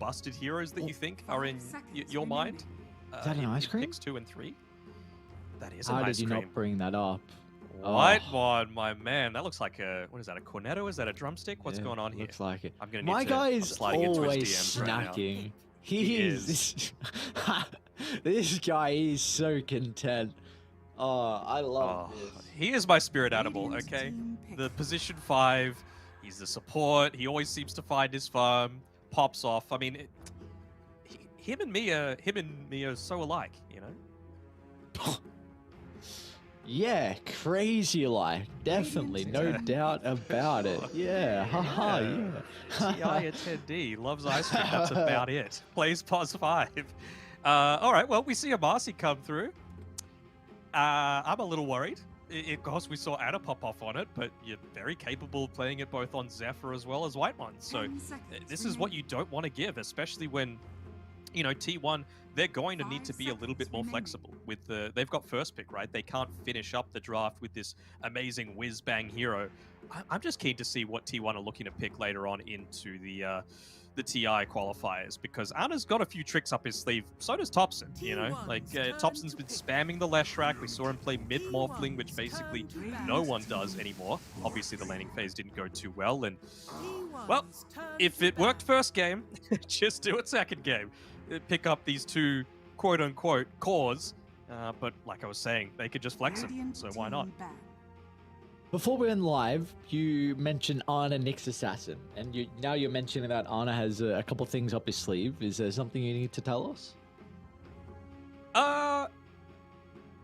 busted heroes that you think are in your mind? Is that an ice cream? Picks 2 and 3. That is an How ice did you cream. not bring that up? White one, my man. That looks like a, what is that, a cornetto? Is that a drumstick? What's Yeah, going on here? Looks like it. I'm gonna My need guy to, I'm is sliding into his always DMs right now. snacking. He is. This guy is so content. Oh, I love this. He is my spirit animal, okay? The position 5, he's the support. He always seems to find his farm, pops off. I mean, him and me are so alike, you know? Yeah, crazy alike. Definitely, no doubt about it. Yeah, haha, yeah. TI attendee, loves ice cream, that's about it. Plays pos 5. Alright, well, we see a Marcy come through. I'm a little worried. Of course, we saw Anna pop off on it, but you're very capable of playing it both on Zephyr as well as White One. So this is what you don't want to give, especially when, you know, T1, they're going to need to be a little bit more flexible. With they've got first pick, right? They can't finish up the draft with this amazing whiz-bang hero. I'm just keen to see what T1 are looking to pick later on into the TI qualifiers, because Anna's got a few tricks up his sleeve. So does Topson, you know? Like, Topson's been spamming the Leshrac. We saw him play mid-morphling, which basically no one does anymore. Obviously, the laning phase didn't go too well, and, well, if it worked first game, just do it second game. Pick up these two quote-unquote cores, but like I was saying, they could just flex them, so why not? Before we went live, you mentioned Ana Nyx Assassin, and now you're mentioning that Ana has a couple things up his sleeve. Is there something you need to tell us?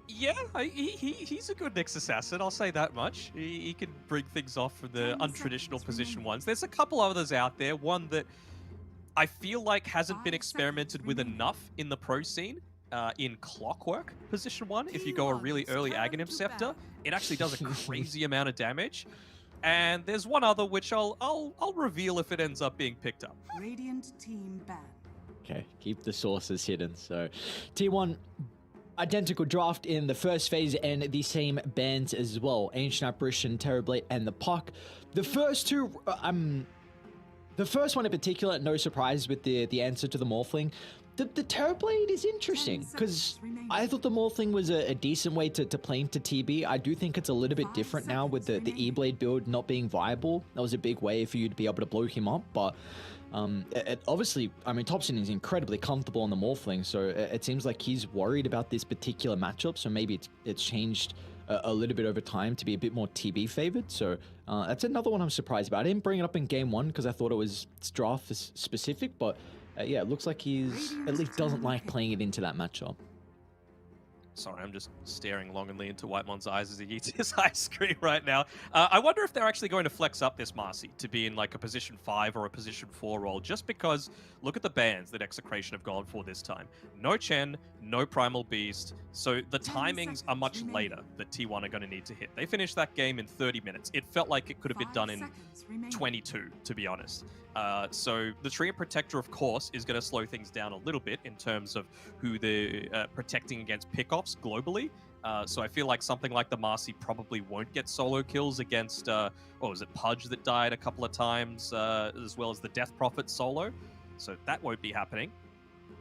Yeah, he's a good Nyx Assassin, I'll say that much. He can bring things off from the untraditional position ones. There's a couple others out there, one that I feel like hasn't been experimented with enough in the pro scene. In Clockwork position 1, if you go a really early Aghanim Scepter, it actually does a crazy amount of damage. And there's one other which I'll reveal if it ends up being picked up. Radiant team ban. Okay, keep the sources hidden. So, T1, identical draft in the first phase and the same bands as well. Ancient Apparition, Terrorblade, and the Puck. The first two, the first one in particular, no surprise with the answer to the Morphling. The Terrorblade is interesting, because I thought the Morphling was a decent way to play into TB. I do think it's a little bit different now with the E-Blade build not being viable. That was a big way for you to be able to blow him up, but obviously, I mean, Topson is incredibly comfortable on the Morphling, so it seems like he's worried about this particular matchup, so maybe it's changed a little bit over time to be a bit more TB favored. So that's another one I'm surprised about. I didn't bring it up in game 1 because I thought it was draft specific, but yeah, it looks like he's at least doesn't like playing it into that matchup. Sorry, I'm just staring longingly into Whitemon's eyes as he eats his ice cream right now. I wonder if they're actually going to flex up this Marcy to be in like a position 5 or a position 4 role, just because look at the bans that Execration have gone for this time. No Chen, no Primal Beast, so the timings are much later that T1 are going to need to hit. They finished that game in 30 minutes. It felt like it could have been done in 22, to be honest. So the Treant Protector, of course, is going to slow things down a little bit in terms of who they're protecting against pickoffs globally. So I feel like something like the Marcy probably won't get solo kills against, what was it, Pudge that died a couple of times, as well as the Death Prophet solo. So that won't be happening.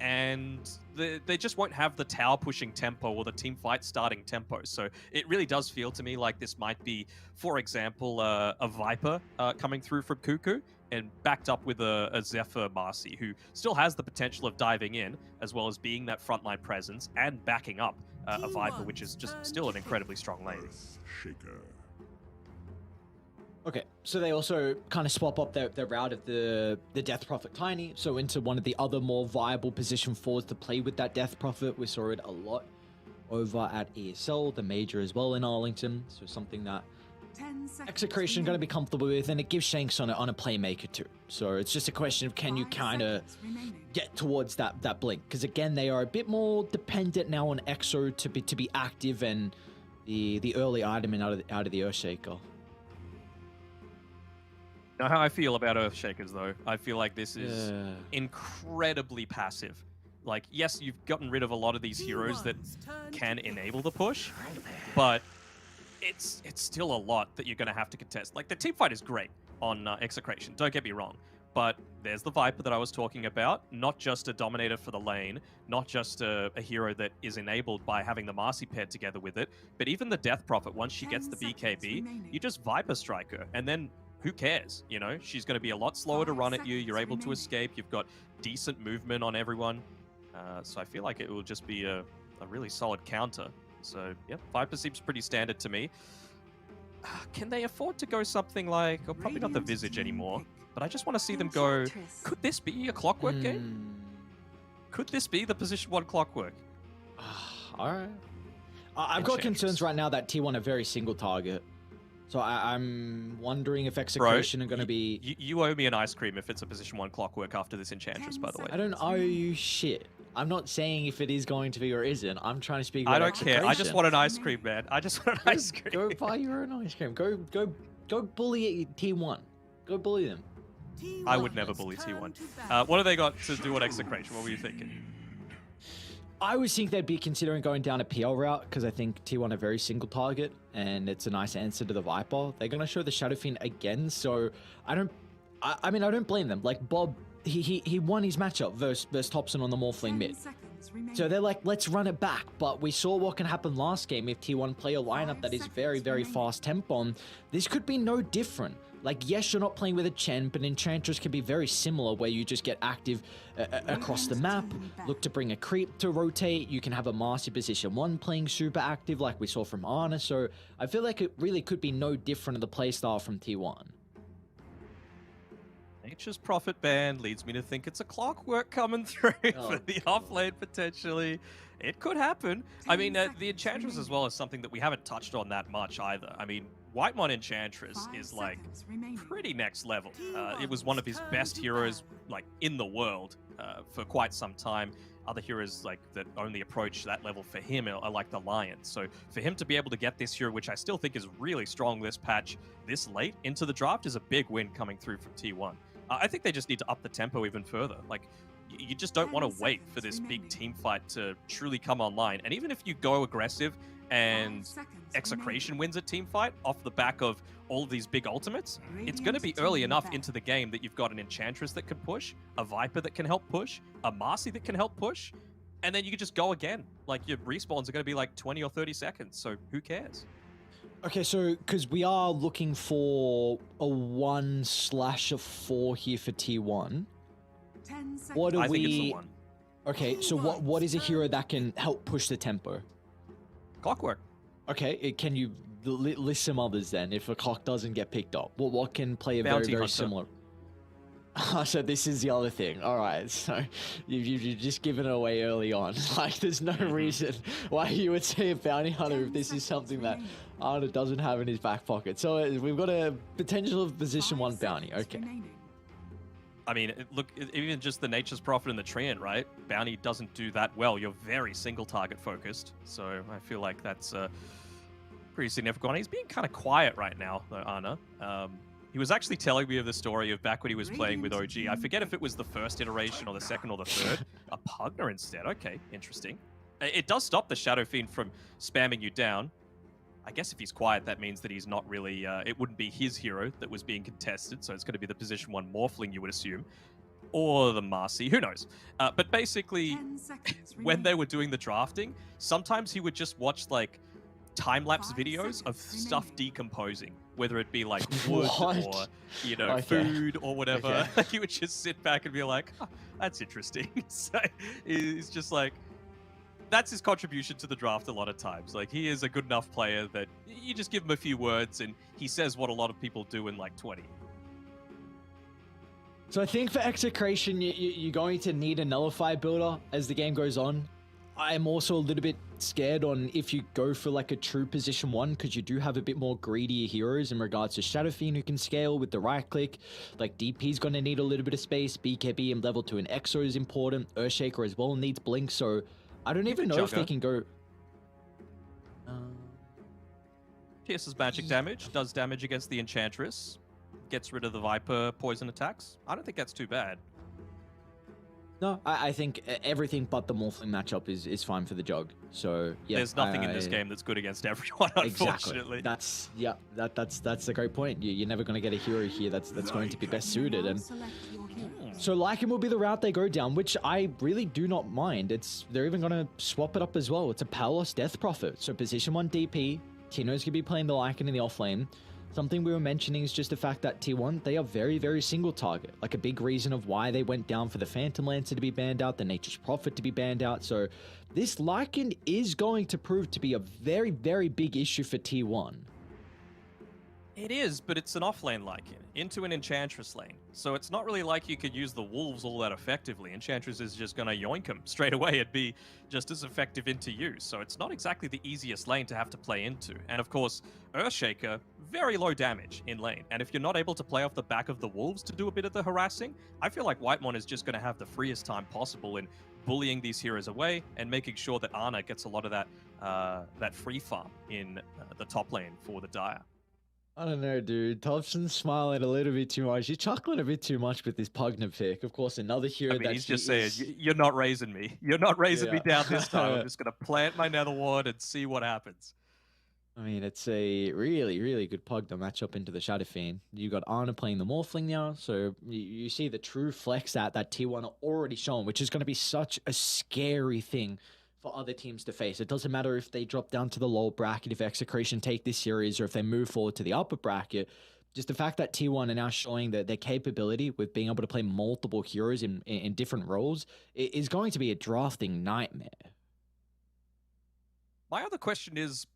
And they just won't have the tower pushing tempo or the team fight starting tempo. So it really does feel to me like this might be, for example, a Viper coming through from Cuckoo and backed up with a Zephyr Marcy, who still has the potential of diving in, as well as being that frontline presence and backing up a Viper, which is just still an incredibly strong lane. Okay, so they also kind of swap up their route of the Death Prophet Tiny, so into one of the other more viable position 4s to play with that Death Prophet. We saw it a lot over at ESL, the major as well in Arlington, so something that Execration going to be comfortable with, and it gives Shanks on a playmaker too. So it's just a question of can you kind of get towards that blink, because again they are a bit more dependent now on Exo to be active and the early item and out of the Earthshaker. Know how I feel about Earthshakers though. I feel like this is incredibly passive. Like, yes, you've gotten rid of a lot of these heroes that can enable the push, but it's still a lot that you're going to have to contest. Like, the team fight is great on Execration, don't get me wrong, but there's the Viper that I was talking about, not just a dominator for the lane, not just a hero that is enabled by having the Marcy paired together with it, but even the Death Prophet, once she gets the BKB, you just Viper strike her, and then who cares? You know, she's going to be a lot slower to run at you, you're able to escape, you've got decent movement on everyone, so I feel like it will just be a really solid counter. So, yep, Viper seems pretty standard to me. Can they afford to go something like, or probably not the Visage anymore, but I just want to see them go, could this be a Clockwork game? Could this be the position 1 Clockwork? All right. I've got concerns right now that T1 are very single target. So I'm wondering if Execration are going to be... You owe me an ice cream if it's a position 1 Clockwork after this Enchantress, by the way. I don't owe you shit. I'm not saying if it is going to be or isn't. I'm trying to speak about Execration. Care. I just want an ice cream, man. I just want an ice cream. Go buy your own ice cream. Go bully T1. Go bully them. I would never bully T1. What have they got to do on Execration? What were you thinking? I would think they'd be considering going down a PL route because I think T1 are very single target and it's a nice answer to the Viper. They're going to show the Shadow Fiend again, so I mean, I don't blame them. Like, Bob, he won his matchup versus Thompson on the Morphling mid. So they're like, let's run it back. But we saw what can happen last game if T1 play a lineup that is very, very fast tempo. This could be no different. Like, yes, you're not playing with a Chen, but Enchantress can be very similar where you just get active across the map, look to bring a creep to rotate. You can have a Marcy position 1 playing super active like we saw from Ana. So I feel like it really could be no different in the playstyle from T1. Nature's Prophet ban leads me to think it's a Clockwork coming through for the offlane potentially. It could happen. I mean, the Enchantress as well is something that we haven't touched on that much either. I mean, Whitemon Enchantress is like pretty next level. It was one of his best heroes like in the world for quite some time. Other heroes like that only approach that level for him are like the Lion. So for him to be able to get this hero, which I still think is really strong this patch, this late into the draft is a big win coming through from T1. I think they just need to up the tempo even further. Like, you just don't want to wait for this big team fight to truly come online. And even if you go aggressive and Execration wins a team fight off the back of all of these big ultimates, it's going to be early enough into the game that you've got an Enchantress that can push, a Viper that can help push, a Marcy that can help push, and then you can just go again. Like, your respawns are going to be like 20 or 30 seconds, so who cares? Okay, so because we are looking for a 1/4 here for T1. What are I think it's the 1. Okay, so what is a hero that can help push the tempo? Clockwork. Okay, can you list some others then? If a clock doesn't get picked up, what can play a Bounty very Hunter. similar? So this is the other thing. All right, so you've just given it away early on. Like, there's no reason why you would say a bounty hunter if this is something that Arda doesn't have in his back pocket. So we've got a potential of position 1 bounty. Okay. I mean, look, even just the Nature's Prophet and the Treant, right? Bounty doesn't do that well. You're very single target focused. So I feel like that's pretty significant. He's being kind of quiet right now, though, Ana. He was actually telling me of the story of back when he was playing with OG. I forget if it was the first iteration or the second or the third. A Pugner instead. Okay, interesting. It does stop the Shadow Fiend from spamming you down. I guess if he's quiet, that means that he's not really... it wouldn't be his hero that was being contested, so it's going to be the position 1 Morphling, you would assume. Or the Marcy, who knows? But basically, when they were doing the drafting, sometimes he would just watch, like, time-lapse videos of stuff decomposing, whether it be like wood or, you know, food or whatever. Okay. He would just sit back and be like, oh, that's interesting. So he's just like, that's his contribution to the draft a lot of times. Like, he is a good enough player that you just give him a few words and he says what a lot of people do in like 20. So I think for Execration, you're going to need a Nullify builder as the game goes on. I'm also a little bit scared on if you go for like a true position 1, because you do have a bit more greedier heroes in regards to Shadow Fiend who can scale with the right click. Like, DP's going to need a little bit of space. BKB and level 2 and Exo is important. Earthshaker as well needs Blink. So I don't even know if they can go... Pierces magic damage, does damage against the Enchantress, gets rid of the Viper poison attacks. I don't think that's too bad. No, I think everything but the Morphling matchup is fine for the Jug. So yeah, there's nothing in this game that's good against everyone, unfortunately. Exactly. That's a great point. You're never going to get a hero here that's going to be best suited. And So Lycan will be the route they go down, which I really do not mind. They're even going to swap it up as well. It's a Palos Death Prophet. So position 1 DP, Tino's going to be playing the Lycan in the offlane. Something we were mentioning is just the fact that T1, they are very, very single target. Like a big reason of why they went down for the Phantom Lancer to be banned out, the Nature's Prophet to be banned out. So this Lycan is going to prove to be a very, very big issue for T1. It is, but it's an offlane Lycan into an Enchantress lane. So it's not really like you could use the Wolves all that effectively. Enchantress is just going to yoink them straight away. It'd be just as effective into you. So it's not exactly the easiest lane to have to play into. And of course, Earthshaker, very low damage in lane. And if you're not able to play off the back of the Wolves to do a bit of the harassing, I feel like Whitemon is just going to have the freest time possible in bullying these heroes away and making sure that Ana gets a lot of that free farm in the top lane for the Dire. I don't know, dude. Thompson's smiling a little bit too much. You're chuckling a bit too much with this Pugna pick. Of course, another hero that he's just saying, you're not raising me. You're not raising me down this time. I'm just going to plant my Nether Ward and see what happens. I mean, it's a really, really good Pugna matchup into the Shadow Fiend. You got Ana playing the Morphling now, so you see the true flex that T1 are already shown, which is going to be such a scary thing for other teams to face. It doesn't matter if they drop down to the lower bracket, if Execration take this series, or if they move forward to the upper bracket. Just the fact that T1 are now showing that their capability with being able to play multiple heroes in different roles is going to be a drafting nightmare. My other question is,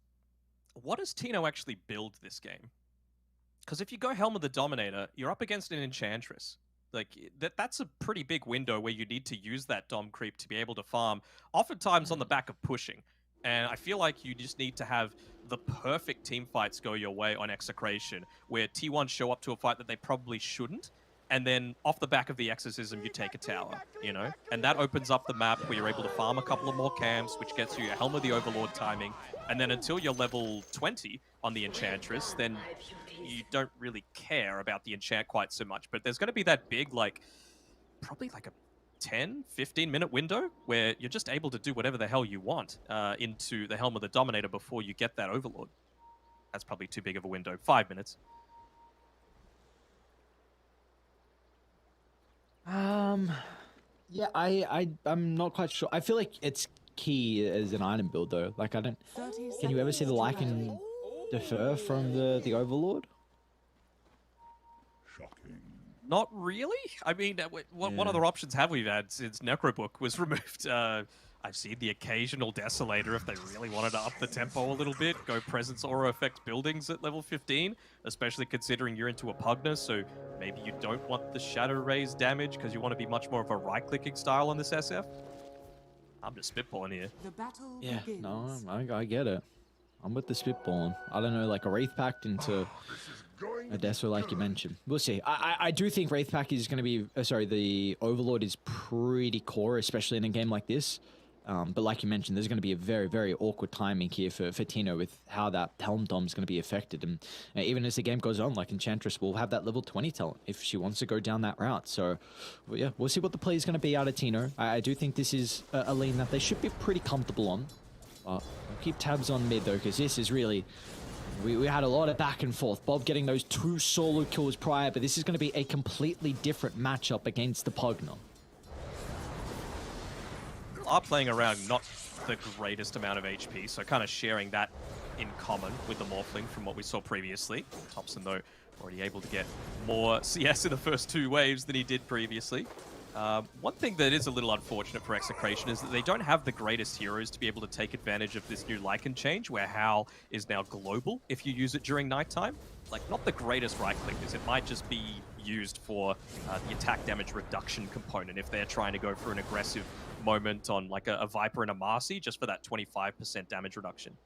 what does Tino actually build this game? Because if you go Helm of the Dominator, you're up against an Enchantress. Like, that's a pretty big window where you need to use that Dom creep to be able to farm, oftentimes on the back of pushing. And I feel like you just need to have the perfect team fights go your way on Execration, where T1 show up to a fight that they probably shouldn't, and then off the back of the Exorcism, you take a tower, you know? And that opens up the map where you're able to farm a couple of more camps, which gets you your Helm of the Overlord timing, and then until you're level 20 on the Enchantress, then you don't really care about the enchant quite so much. But there's going to be that big, like, probably like a 10, 15-minute window where you're just able to do whatever the hell you want into the Helm of the Dominator before you get that Overlord. That's probably too big of a window. 5 minutes. Yeah, I'm not quite sure. I feel like it's key as an item build though. Like can you ever see the Lycan defer from the Overlord? Shocking. Not really. I mean, what other options have we had since Necrobook was removed? I've seen the occasional Desolator if they really wanted to up the tempo a little bit, go Presence Aura Effect buildings at level 15, especially considering you're into a Pugna, so maybe you don't want the Shadow Raise damage because you want to be much more of a right-clicking style on this SF. I'm just spitballing here. Yeah, no, I get it. I'm with the spitballing. I don't know, like a Wraith Pact into a Deso like you mentioned. We'll see. I do think Wraith Pact is going to be... the Overlord is pretty core, especially in a game like this. But like you mentioned, there's going to be a very, very awkward timing here for Tino with how that Helm Dom is going to be affected. And even as the game goes on, like Enchantress will have that level 20 talent if she wants to go down that route. So, well, yeah, we'll see what the play is going to be out of Tino. I do think this is a lane that they should be pretty comfortable on. We'll keep tabs on mid, though, because this is really... We had a lot of back and forth. Bob getting those 2 solo kills prior, but this is going to be a completely different matchup against the Pugna. Are playing around not the greatest amount of HP, so kind of sharing that in common with the Morphling from what we saw previously. Thompson, though, already able to get more CS in the first 2 waves than he did previously. One thing that is a little unfortunate for Execration is that they don't have the greatest heroes to be able to take advantage of this new Lycan change, where Howl is now global if you use it during nighttime. Like, not the greatest right-clickers. It might just be used for the attack damage reduction component if they're trying to go for an aggressive moment on like a Viper and a Marcy, just for that 25% damage reduction.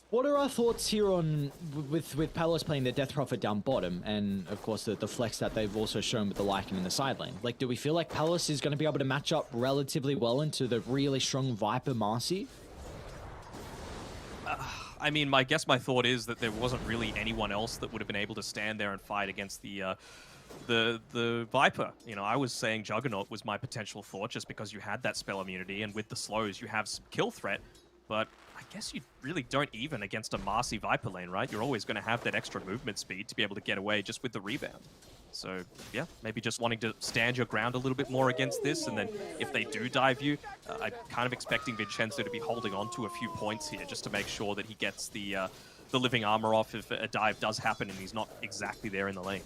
What are our thoughts here on with Palos playing the Death Prophet down bottom, and of course the flex that they've also shown with the Lycan in the side lane? Like, do we feel like Palos is going to be able to match up relatively well into the really strong Viper Marcy? I mean, my thought is that there wasn't really anyone else that would have been able to stand there and fight against the Viper. You know, I was saying Juggernaut was my potential thought just because you had that spell immunity, and with the slows you have some kill threat, but I guess you really don't even against a Marcy Viper lane, right? You're always going to have that extra movement speed to be able to get away just with the rebound. So, yeah, maybe just wanting to stand your ground a little bit more against this, and then if they do dive you, I'm kind of expecting Vincenzo to be holding on to a few points here just to make sure that he gets the living armor off if a dive does happen and he's not exactly there in the lane.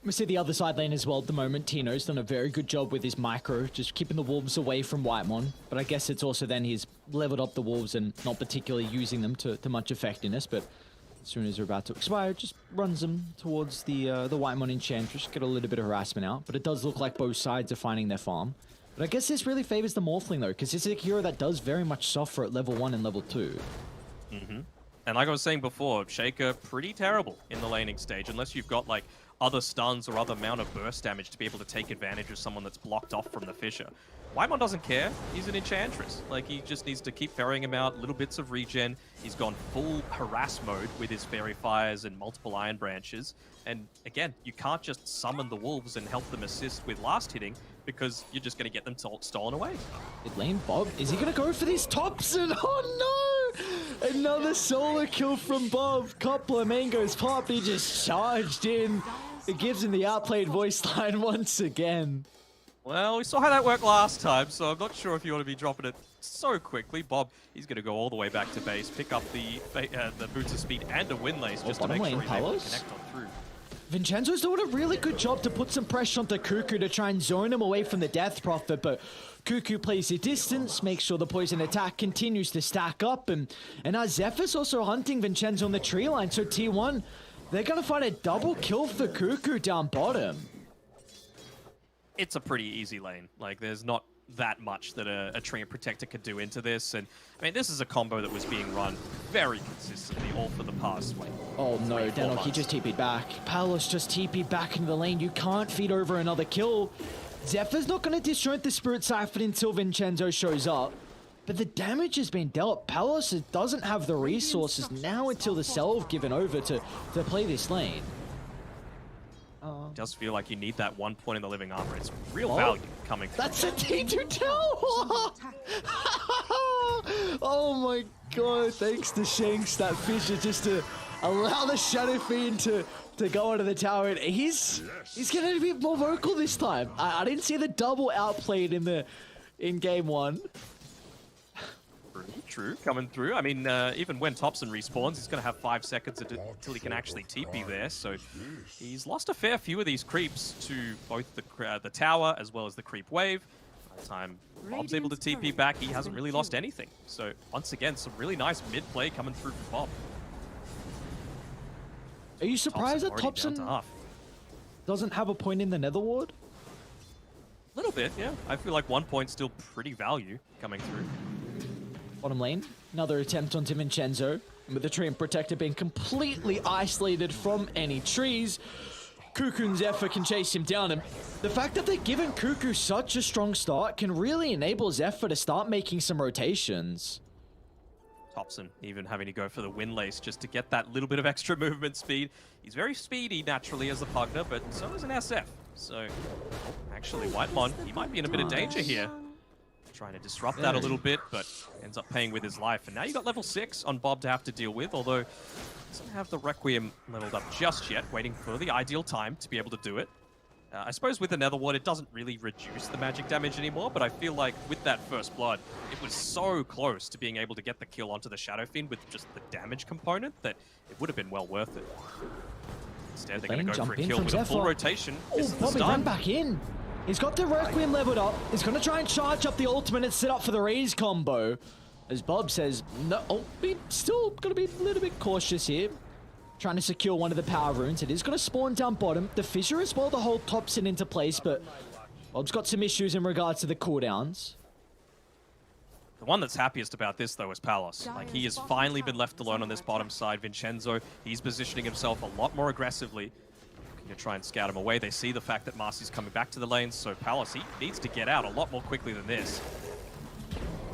We see the other side lane as well at the moment. Tino's done a very good job with his micro, just keeping the wolves away from Whitemon. But I guess it's also then he's leveled up the wolves and not particularly using them to much effectiveness. But as soon as they're about to expire, just runs them towards the Whitemon Enchantress, get a little bit of harassment out. But it does look like both sides are finding their farm. But I guess this really favors the Morphling though, because it's a hero that does very much suffer at level 1 and level 2. Mm-hmm. And like I was saying before, Shaker pretty terrible in the laning stage, unless you've got like other stuns or other amount of burst damage to be able to take advantage of someone that's blocked off from the Fissure. Whitemon doesn't care. He's an Enchantress. Like, he just needs to keep ferrying him out, little bits of regen. He's gone full harass mode with his Fairy Fires and multiple Iron Branches. And again, you can't just summon the wolves and help them assist with last hitting because you're just going to get them stolen away. Mid lane, Bob, is he going to go for these Thompson? Oh no! Another solo kill from Bob. Couple of mangoes pop, he just charged in. It gives him the outplayed voice line once again. Well, we saw how that worked last time, so I'm not sure if you want to be dropping it so quickly. Bob, he's going to go all the way back to base, pick up the boots of speed and a Windlace just to make sure he's able to connect on through. Vincenzo's doing a really good job to put some pressure onto Cuckoo to try and zone him away from the Death Prophet, but Cuckoo plays the distance, makes sure the poison attack continues to stack up, and now Zephyr's also hunting Vincenzo on the tree line, so T1, they're going to find a double kill for Cuckoo down bottom. It's a pretty easy lane. Like, there's not that much that a Treant Protector could do into this, and I mean, this is a combo that was being run very consistently all for the past, like, oh no, Danok, he just TP'd back. Palos just TP'd back into the lane. You can't feed over another kill. Zephyr's not going to disjoint the Spirit Siphon until Vincenzo shows up. But the damage has been dealt. Palos doesn't have the resources now until the Selv given over to play this lane. It does feel like you need that 1 point in the living armor. It's real value coming through. That's a T2 tower! Oh my god, thanks to Shanks, that Fissure, just to allow the Shadow Fiend to go onto the tower. And he's getting a bit more vocal this time. I didn't see the double outplayed in game 1. True, coming through. I mean, even when Thompson respawns, he's going to have 5 seconds until he can actually TP there. So he's lost a fair few of these creeps to both the tower as well as the creep wave. By the time Bob's able to TP back, he hasn't really lost anything. So once again, some really nice mid play coming through from Bob. Are you surprised that Thompson doesn't have a point in the Nether Ward? A little bit, yeah. I feel like 1 point's still pretty value coming through. Bottom lane, another attempt onto Vincenzo. And with the Treant Protector being completely isolated from any trees, Cuckoo and Zephyr can chase him down. And the fact that they're giving Cuckoo such a strong start can really enable Zephyr to start making some rotations. Thompson even having to go for the Windlace just to get that little bit of extra movement speed. He's very speedy naturally as a Pugner, but so is an SF. So, actually, Whitemon, he might be in a bit of danger here. Trying to disrupt that a little bit, but ends up paying with his life. And now you got level 6 on Bob to have to deal with, although doesn't have the Requiem leveled up just yet, waiting for the ideal time to be able to do it. I suppose with the Nether Ward, it doesn't really reduce the magic damage anymore, but I feel like with that First Blood, it was so close to being able to get the kill onto the Shadow Fiend with just the damage component that it would have been well worth it. Instead, they're going to go for a kill with a full rotation. Oh, Bobby ran back in. He's got the Requiem leveled up. He's going to try and charge up the ultimate and set up for the raise combo. As Bob says, no, he's still going to be a little bit cautious here. Trying to secure one of the power runes. It is going to spawn down bottom. The Fissure as well to hold Thompson into place, but Bob's got some issues in regards to the cooldowns. The one that's happiest about this, though, is Palos. Like, he has finally been left alone on this bottom side. Vincenzo, he's positioning himself a lot more aggressively. To try and scout him away. They see the fact that Marcy's coming back to the lanes, so Palos, he needs to get out a lot more quickly than this.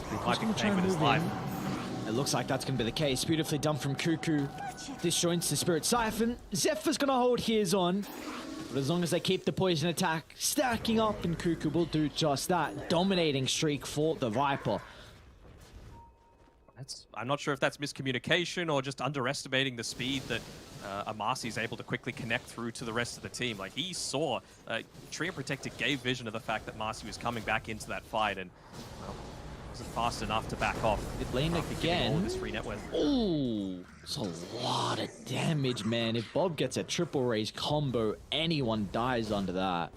He might be paying with his life. It looks like that's going to be the case. Beautifully done from Cuckoo. Disjoints the Spirit Siphon. Zephyr's going to hold his on. But as long as they keep the poison attack stacking up, and Cuckoo will do just that. Dominating streak for the Viper. I'm not sure if that's miscommunication or just underestimating the speed that Amasi is able to quickly connect through to the rest of the team. Like, he saw, Trio Protector gave vision of the fact that Marcy was coming back into that fight and, well, wasn't fast enough to back off. It lane again. All this free network. Ooh, it's a lot of damage, man. If Bob gets a triple raise combo, anyone dies under that.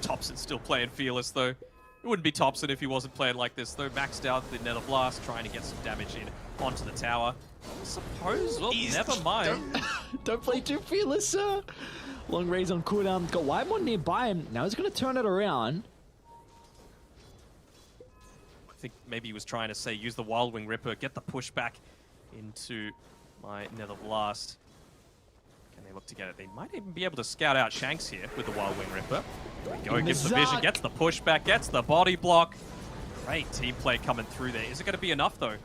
Thompson's still playing fearless, though. It wouldn't be Thompson if he wasn't playing like this, though. Maxed out the Nether Blast, trying to get some damage in onto the tower. I suppose, well, never mind. Don't play too fearless, sir. Long raise on cooldown. Got Whitemon nearby him. Now he's going to turn it around. I think maybe he was trying to say, use the Wild Wing Ripper, get the push back into my Nether Blast. Can they look to get it? They might even be able to scout out Shanks here with the Wild Wing Ripper. There we go, gives the vision, gets the pushback, gets the body block. Great team play coming through there. Is it going to be enough, though?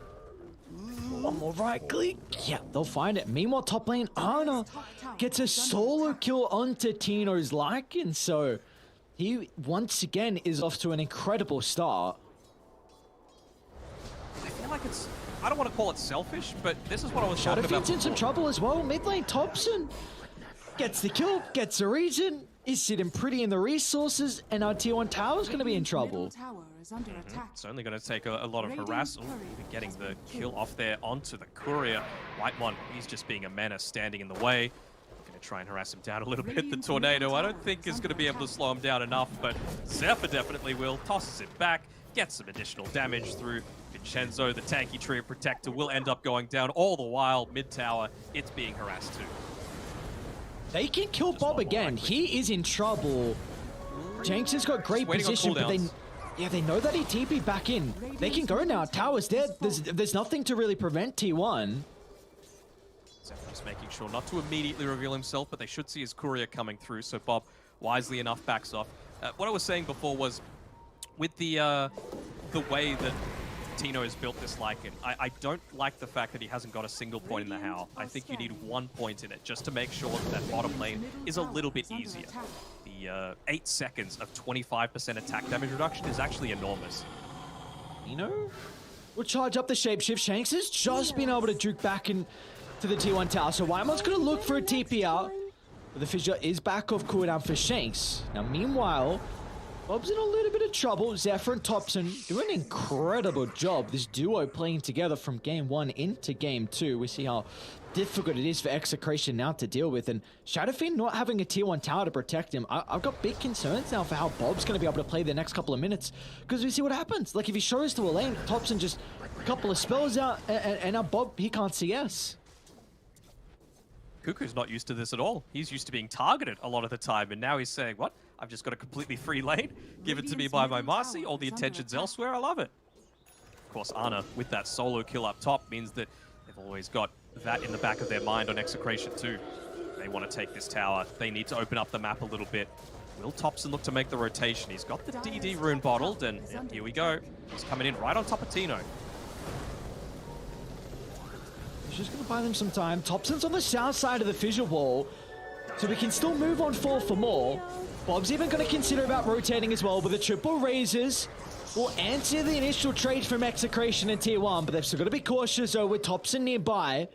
One more right click. Yeah, they'll find it. Meanwhile, top lane, Ana gets a solo kill onto Tino's liking. So he, once again, is off to an incredible start. I feel like it's... I don't want to call it selfish, but this is what I was talking about Shadowfiend's in some trouble as well. Mid lane, Thompson gets the kill, gets a region. Is sitting pretty in the resources, and our tier 1 tower is going to be in trouble. It's only going to take a lot of harassment. Even getting the kill off there onto the courier. Whitemon, he's just being a menace, standing in the way. Going to try and harass him down a little bit. The tornado, I don't think is going to be able to slow him down enough, but Zephyr definitely will. Tosses it back, gets some additional damage through. Vincenzo, the tanky Trio Protector, will end up going down. All the while, mid-tower, it's being harassed too. They can kill Bob again. He is in trouble. Jenks has got great position, but they know that he TP'd back in. They can go now. Tower's dead. There's nothing to really prevent T1. Zephyr just making sure not to immediately reveal himself, but they should see his courier coming through, so Bob, wisely enough, backs off. What I was saying before was, with the way that Tino has built this Lycan, I don't like the fact that he hasn't got a single point in the Howl. I think you need 1 point in it just to make sure that bottom lane is a little bit easier. The 8 seconds of 25% attack damage reduction is actually enormous. Tino will charge up the shapeshift. Shanks has just been able to juke back into the T1 tower, so Whitemon's going to look for a TP out. But the fissure is back off cooldown for Shanks. Now, meanwhile, Bob's in a little bit of trouble. Zephyr and Thompson do an incredible job. This duo playing together from game 1 into game 2. We see how difficult it is for Execration now to deal with. And Shadowfiend not having a tier 1 tower to protect him. I've got big concerns now for how Bob's going to be able to play the next couple of minutes. Because we see what happens. Like, if he shows to a lane, Thompson just a couple of spells out. And now Bob, he can't CS. Cuckoo's not used to this at all. He's used to being targeted a lot of the time. And now he's saying, what? I've just got a completely free lane. Give it to me by my Marcy. All the attention's elsewhere. I love it. Of course, Ana, with that solo kill up top, means that they've always got that in the back of their mind on Execration too. They want to take this tower. They need to open up the map a little bit. Will Thompson look to make the rotation? He's got the DD rune bottled, and yeah, here we go. He's coming in right on top of Tino. He's just going to buy them some time. Thompson's on the south side of the fissure wall, so we can still move on forward for more. Bob's even going to consider about rotating as well, with the triple raises. Will answer the initial trade from Execration in tier 1, but they've still got to be cautious though with Thompson nearby.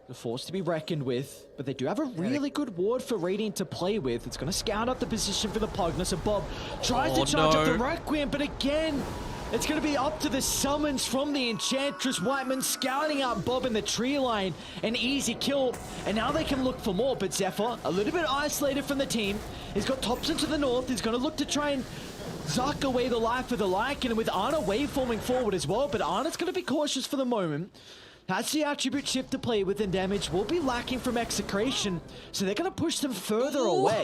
The force to be reckoned with, but they do have a really good ward for Radiant to play with. It's going to scout out the position for the Pugna, so Bob tries to charge up the Requiem, but again, it's going to be up to the summons from the Enchantress. Whitemon scouting out Bob in the tree line. An easy kill, and now they can look for more, but Zephyr, a little bit isolated from the team. He's got Thompson to the north. He's going to look to try and Zuck away the life of the Lycan, and with Ana waveforming forward as well, but Ana's going to be cautious for the moment. Has the attribute shift to play with, and damage will be lacking from Execration, so they're going to push them further away.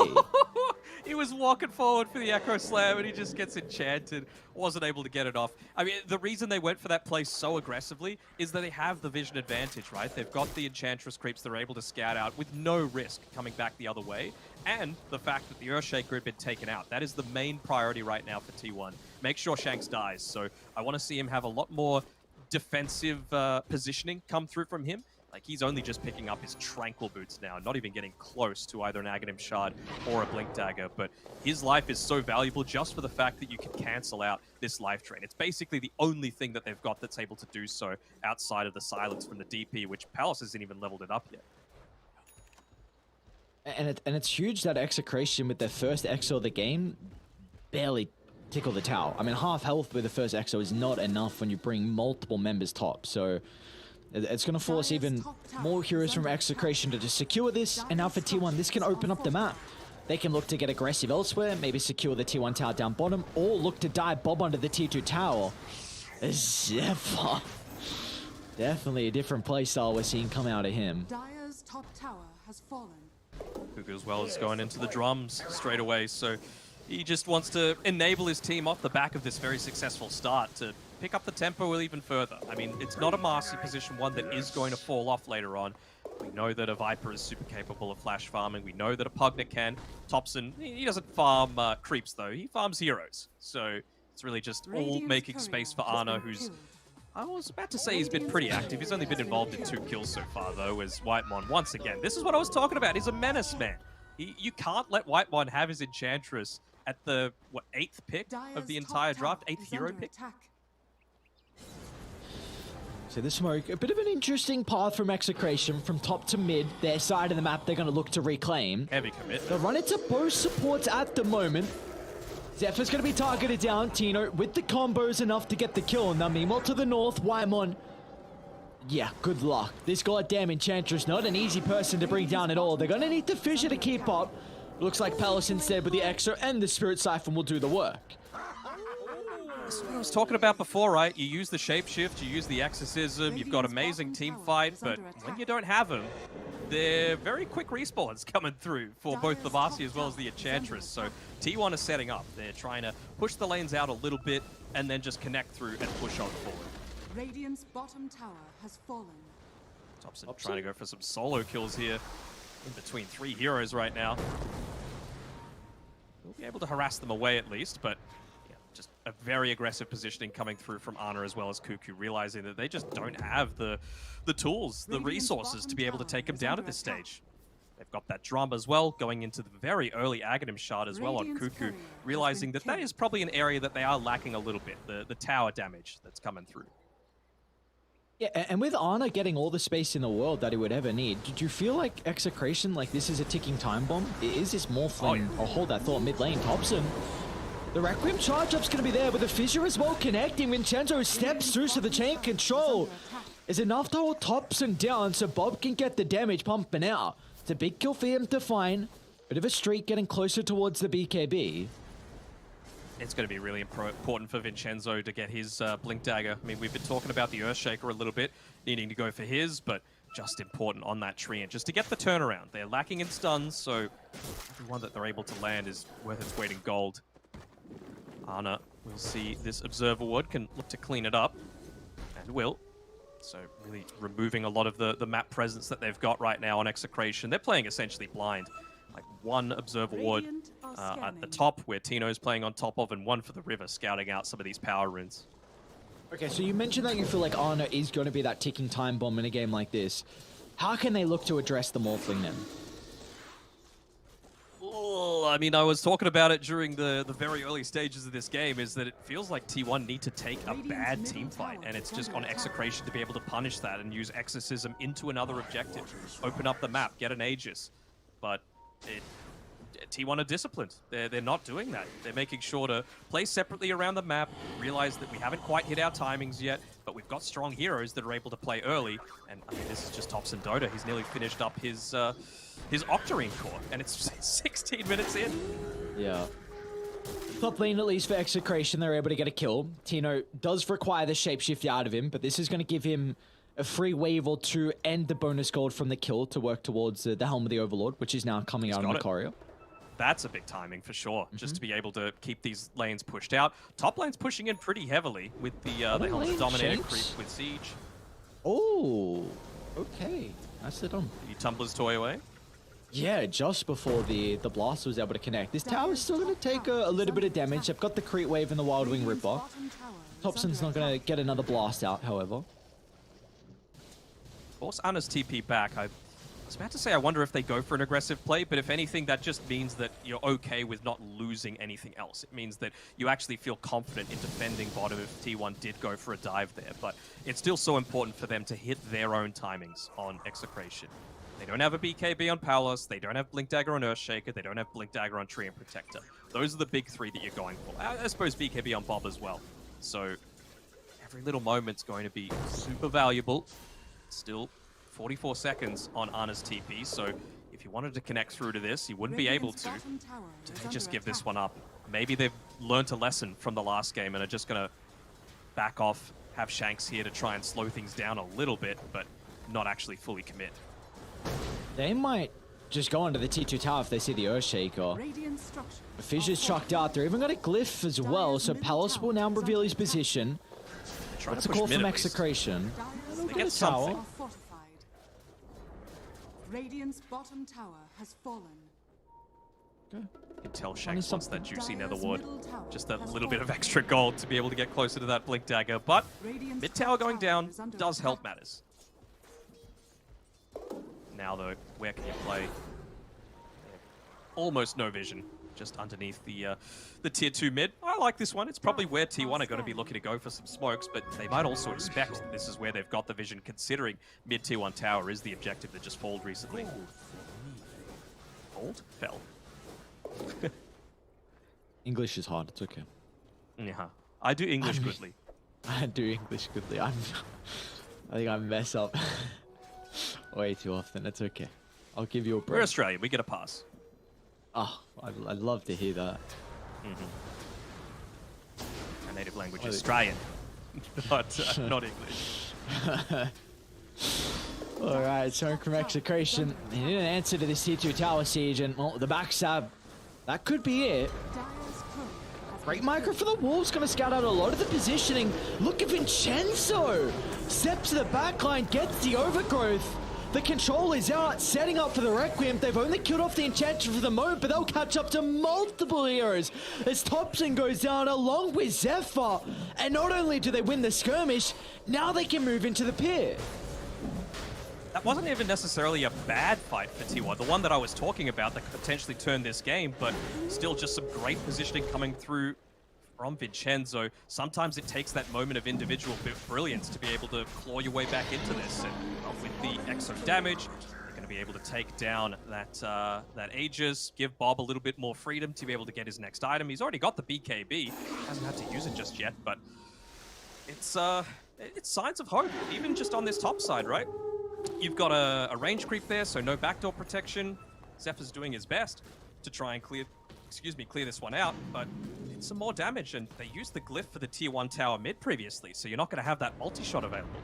He was walking forward for the Echo Slam and he just gets enchanted. Wasn't able to get it off. I mean, the reason they went for that play so aggressively is that they have the vision advantage, right? They've got the Enchantress creeps they're able to scout out with no risk coming back the other way. And the fact that the Earthshaker had been taken out. That is the main priority right now for T1. Make sure Shanks dies. So I want to see him have a lot more defensive positioning come through from him. Like, he's only just picking up his Tranquil Boots now, not even getting close to either an Aghanim Shard or a Blink Dagger, but his life is so valuable just for the fact that you can cancel out this life drain. It's basically the only thing that they've got that's able to do so outside of the silence from the DP, which Palace hasn't even leveled it up yet. And it's huge that Execration with their first EXO of the game barely tickle the tower. I mean, half health with the first EXO is not enough when you bring multiple members top, so it's going to force even more heroes from Execration to just secure this, and now for T1, this can open up the map. They can look to get aggressive elsewhere, maybe secure the T1 tower down bottom, or look to dive Bob onto the T2 tower. Zephyr. Definitely a different playstyle we're seeing come out of him. Dire's top tower has fallen. Cuckoo as well is going into the drums straight away, so he just wants to enable his team off the back of this very successful start to pick up the tempo even further. I mean, it's not a Marcy position one that is going to fall off later on. We know that a Viper is super capable of flash farming. We know that a Pugna can. Thompson, he doesn't farm creeps though. He farms heroes. So it's really just all making space for Ana, who's... I was about to say he's been pretty active. He's only been involved in 2 kills so far, though, as Whitemon, once again, this is what I was talking about. He's a menace, man. You can't let Whitemon have his Enchantress at the, 8th pick of the entire draft? 8th hero pick? So the smoke, a bit of an interesting path from Execration from top to mid. Their side of the map they're going to look to reclaim. Heavy commit. They'll run into both supports at the moment. Zephyr's going to be targeted down. Tino with the combos enough to get the kill. Now meanwhile to the north, Whitemon. Yeah, good luck. This goddamn Enchantress, not an easy person to bring down at all. They're going to need the Fissure to keep up. Looks like Palace instead with the Exo and the Spirit Siphon will do the work. This is what I was talking about before, right? You use the shapeshift, you use the exorcism, you've got amazing team fight, but when you don't have them, they're very quick respawns coming through for both the Marcy as well as the Enchantress. So T1 is setting up. They're trying to push the lanes out a little bit and then just connect through and push on forward. Radiant's bottom tower has fallen. Thompson trying to go for some solo kills here in between 3 heroes right now. We'll be able to harass them away at least, but yeah, just a very aggressive positioning coming through from Ana as well as Cuckoo, realizing that they just don't have the tools, the resources to be able to take them down at this stage. They've got that drum as well, going into the very early Aghanim Shard as well on Cuckoo, realizing that that is probably an area that they are lacking a little bit, the tower damage that's coming through. Yeah, and with Ana getting all the space in the world that he would ever need, did you feel like Execration, like this is a ticking time bomb? Is this Morphling? Oh, hold that thought, mid lane, Thompson. The Requiem charge-up's going to be there with the Fissure as well connecting. Vincenzo steps through so the chain control is enough to hold Thompson down so Bob can get the damage pumping out. It's a big kill for him to find. Bit of a streak getting closer towards the BKB. It's going to be really important for Vincenzo to get his Blink Dagger. I mean, we've been talking about the Earthshaker a little bit, needing to go for his, but just important on that tree. And just to get the turnaround. They're lacking in stuns, so every one that they're able to land is worth its weight in gold. Ana will see this Observer Ward, can look to clean it up, and will. So really removing a lot of the map presence that they've got right now on Execration. They're playing essentially blind. Like one Observer Ward at the top, where Tino's playing on top of, and one for the river, scouting out some of these power runes. Okay, so you mentioned that you feel like Ana is going to be that ticking time bomb in a game like this. How can they look to address the Morphling then? Well, I mean, I was talking about it during the very early stages of this game, is that it feels like T1 need to take a bad team fight, and it's just on Execration to be able to punish that and use Exorcism into another objective. Open up the map, get an Aegis. But T1 are disciplined. They're not doing that. They're making sure to play separately around the map, realize that we haven't quite hit our timings yet, but we've got strong heroes that are able to play early. And I mean, this is just Thompson Dota. He's nearly finished up his Octarine core, and it's 16 minutes in. Yeah. Top lane, at least for Execration, they're able to get a kill. Tino does require the shapeshift out of him, but this is going to give him a free wave or two and the bonus gold from the kill to work towards the Helm of the Overlord, which is now coming out on the courier. That's a big timing for sure, just to be able to keep these lanes pushed out. Top lane's pushing in pretty heavily with the Helm of the Dominator creep with Siege. Oh, okay. Nicely done. He tumbles toy away. Yeah, just before the blast was able to connect. This tower is still going to take a little bit of damage. They've got the Creep Wave and the Wild Wing Ripper. Thompson's not going to get another blast out, however. Force Anna's TP back. I was about to say I wonder if they go for an aggressive play, but if anything, that just means that you're okay with not losing anything else. It means that you actually feel confident in defending bottom if T1 did go for a dive there. But it's still so important for them to hit their own timings on Execration. They don't have a BKB on Palos, they don't have Blink Dagger on Earthshaker, they don't have Blink Dagger on Tree and Protector. Those are the big three that you're going for. I suppose BKB on Bob as well. So every little moment's going to be super valuable. Still 44 seconds on Anna's TP, so if you wanted to connect through to this, you wouldn't be able to. Do they just give this one up? Maybe they've learned a lesson from the last game and are just going to back off, have Shanks here to try and slow things down a little bit, but not actually fully commit. They might just go onto the T2 tower if they see the Earthshaker. Fissure's chucked out. They're even got a glyph as well, so Palos will now reveal his position. That's a call from Execration. They get something. Radiant's bottom tower has fallen. Okay. You can tell Shanks wants that juicy Netherward. Just that little bit of extra gold to be able to get closer to that Blink Dagger. But mid tower going down does help matters. Now though, where can you play? Almost no vision. Just underneath the tier 2 mid. I like this one. It's probably where T1 are going to be looking to go for some smokes, but they might also expect that this is where they've got the vision, considering mid tier 1 tower is the objective that just falled recently. Fold? Fell. English is hard. It's okay. Yeah, I do English goodly. I do English goodly. I think I mess up way too often. It's okay. I'll give you a break. We're Australian. We get a pass. Oh, I'd love to hear that. Our native language is Australian, but not English. Alright, so from Execration, they need an answer to this T2 tower siege, and well, the backstab, that could be it. Great micro for the Wolves, gonna scout out a lot of the positioning. Look at Vincenzo! Steps to the backline, gets the overgrowth. The control is out, setting up for the Requiem. They've only killed off the Enchantress for the moment, but they'll catch up to multiple heroes as Thompson goes down along with Zephyr. And not only do they win the skirmish, now they can move into the pit. That wasn't even necessarily a bad fight for T1. The one that I was talking about that could potentially turn this game, but still just some great positioning coming through from Vincenzo. Sometimes it takes that moment of individual brilliance to be able to claw your way back into this. And with the exo damage, you're going to be able to take down that Aegis, give Bob a little bit more freedom to be able to get his next item. He's already got the BKB, hasn't had to use it just yet, but it's signs of hope, even just on this top side, right? You've got a range creep there, so no backdoor protection. Zephyr's doing his best to try and clear this one out, but it's some more damage, and they used the glyph for the tier 1 tower mid previously, so you're not going to have that multi-shot available.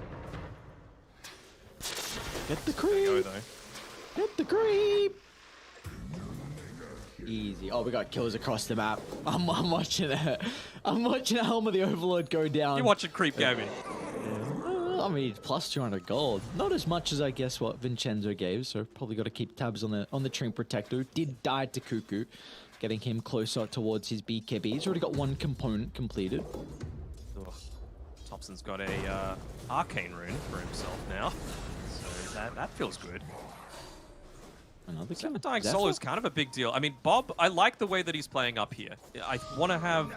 Get the creep! There you go, though. Get the creep! Easy. Oh, we got kills across the map. I'm watching it. I'm watching Helm of the Overlord go down. You're watching creep gaming. I mean, plus 200 gold. Not as much as I guess what Vincenzo gave, so probably got to keep tabs on the Trin Protector. Did die to Cuckoo, getting him closer towards his BKB. He's already got one component completed. Ugh. Thompson's got a arcane rune for himself now, so that feels good. Another kill. Dying solo is kind of a big deal. I mean, Bob, I like the way that he's playing up here. I want to have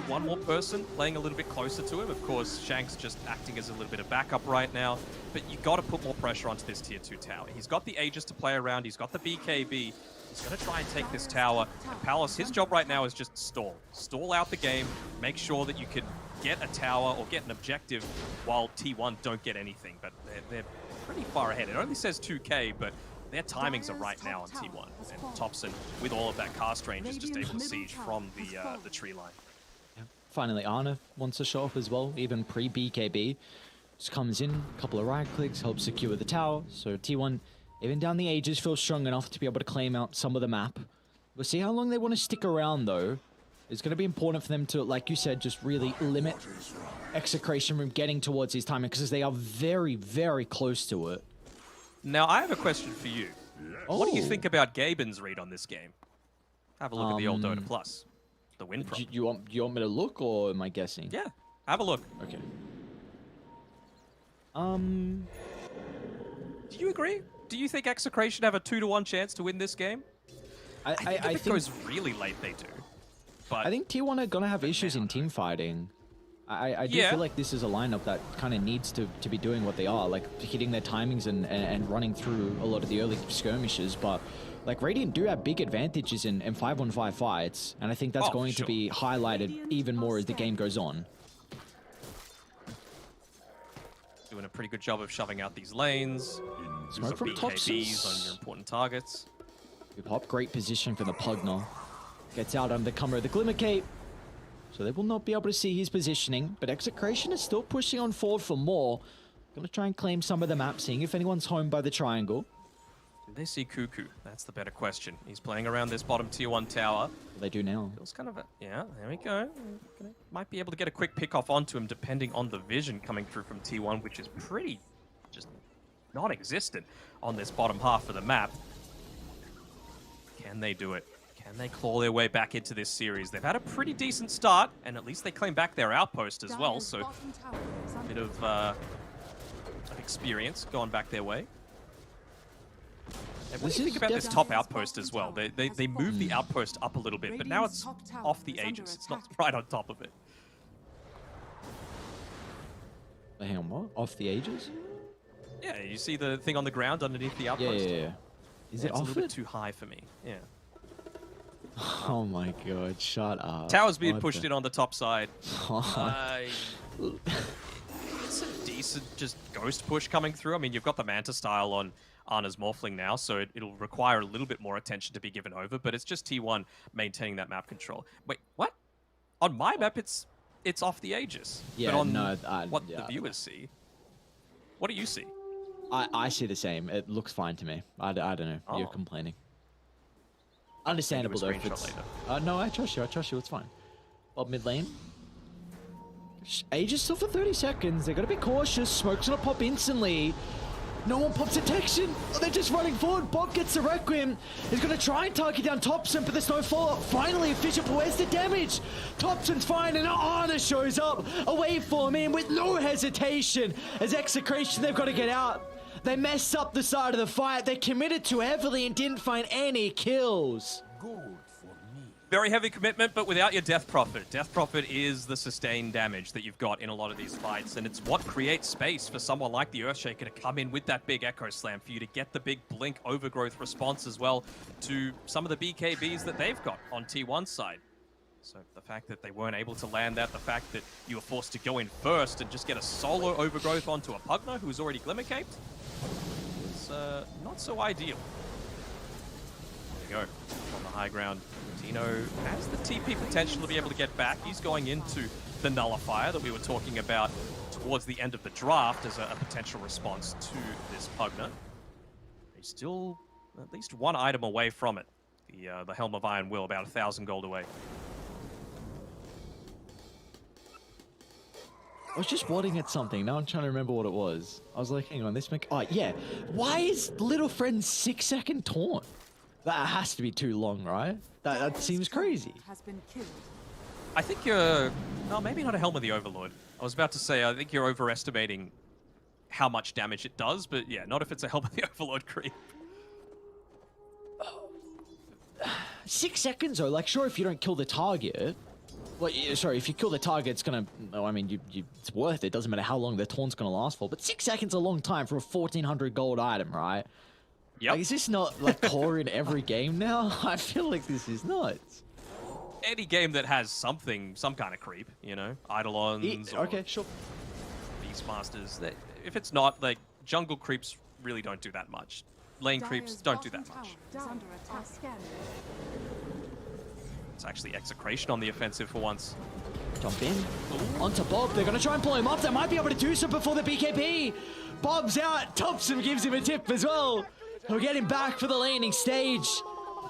one more person playing a little bit closer to him. Of course, Shanks just acting as a little bit of backup right now, but you got to put more pressure onto this tier 2 tower. He's got the Aegis to play around. He's got the BKB. He's going to try and take this tower. And Palos, his job right now is just stall. Stall out the game. Make sure that you can get a tower or get an objective while T1 don't get anything. But they're pretty far ahead. It only says 2k, but their timings are right now on T1. And Thompson, with all of that cast range, is just able to siege from the tree line. Finally, Arna wants to show off as well, even pre-BKB. Just comes in, a couple of right clicks, helps secure the tower. So T1, even down the Aegis, feels strong enough to be able to claim out some of the map. We'll see how long they want to stick around, though. It's going to be important for them to, like you said, just really limit Execration from getting towards his timing, because they are very, very close to it. Now, I have a question for you. Oh. What do you think about Gaben's read on this game? Have a look at the old Dota Plus. The win prop. Do you want me to look, or am I guessing? Yeah, have a look. Okay. Do you agree? Do you think Execration have a 2-to-1 chance to win this game? I think if it goes really late, they do. But I think T1 are gonna have issues in team fighting. I do feel like this is a lineup that kind of needs to be doing what they are, like hitting their timings and running through a lot of the early skirmishes. But like Radiant do have big advantages in 5-on-5 fights, and I think that's going to be highlighted even more as the game goes on. Doing a pretty good job of shoving out these lanes. Smoke from BKBs on your important targets. Good hop, great position for the Pugner. Gets out under cover of the Glimmer Cape. So they will not be able to see his positioning, but Execration is still pushing on forward for more. Gonna try and claim some of the map, seeing if anyone's home by the triangle. Do they see Cuckoo? That's the better question. He's playing around this bottom tier 1 tower. They do now. Feels kind of a... Yeah, there we go. Might be able to get a quick pick off onto him depending on the vision coming through from T1, which is pretty just non-existent on this bottom half of the map. Can they do it? Can they claw their way back into this series? They've had a pretty decent start, and at least they claim back their outpost as well, so a bit of experience going back their way. And what do you think about this top outpost as well? They moved the outpost up a little bit, but now it's off the Aegis. It's not right on top of it. Hang on, what? Off the Aegis? Yeah, you see the thing on the ground underneath the outpost? Yeah. Is it it's off a little it? bit too high for me. Yeah. Oh my god, shut up. Tower's being pushed in on the top side. Oh. It's a decent just ghost push coming through. I mean, you've got the Manta style on Ana's Morphling now, so it'll require a little bit more attention to be given over, but it's just T1 maintaining that map control. Wait, what? On my map, it's off the Aegis. Yeah, but on no, what the viewers see, what do you see? I see the same. It looks fine to me. I don't know. Oh. You're complaining. Understandable though. If it's... No, I trust you. It's fine. Bob mid lane. Aegis still for 30 seconds. They gotta be cautious. Smoke's gonna pop instantly. No one pops detection. Oh, they're just running forward. Bob gets the Requiem. He's gonna try and target down Thompson, but there's no follow-up. Finally, Fisher, where's the damage? Thompson's fine, and Ana shows up. A waveform in with no hesitation. As Execration, they've got to get out. They messed up the side of the fight. They committed too heavily and didn't find any kills. Very heavy commitment, but without your Death Prophet. Death Prophet is the sustained damage that you've got in a lot of these fights, and it's what creates space for someone like the Earthshaker to come in with that big Echo Slam, for you to get the big Blink Overgrowth response as well to some of the BKBs that they've got on T1's side. So the fact that they weren't able to land that, the fact that you were forced to go in first and just get a solo Overgrowth onto a Pugner who's already Glimmer Caped, was not so ideal. There you go, on the high ground. Tino has the TP potential to be able to get back. He's going into the Nullifier that we were talking about towards the end of the draft as a potential response to this Pugner. He's still at least one item away from it. The Helm of Iron Will, about 1,000 gold away. I was just wondering at something. Now I'm trying to remember what it was. I was like, hang on, this make... Oh, yeah. Why is Little Friend's 6-second taunt? That has to be too long, right? That seems crazy. I think you're... No, maybe not a Helm of the Overlord. I was about to say, I think you're overestimating how much damage it does, but yeah, not if it's a Helm of the Overlord creep. 6 seconds, though. Like, sure, if you don't kill the target... Well, yeah, sorry, if you kill the target, it's gonna... No, I mean, it's worth it. Doesn't matter how long the taunt's gonna last for. But 6 seconds is a long time for a 1,400 gold item, right? Yep. Like, is this not, like, core in every game now? I feel like this is nuts. Any game that has something, some kind of creep, you know? Eidolons or okay, sure. Beastmasters. If it's not, like, jungle creeps really don't do that much. Lane creeps don't do that much. It's actually Execration on the offensive for once. Jump in. Onto Bob. They're going to try and pull him up. They might be able to do so before the BKB. Bob's out. Thompson gives him a tip as well. He'll get him back for the laning stage.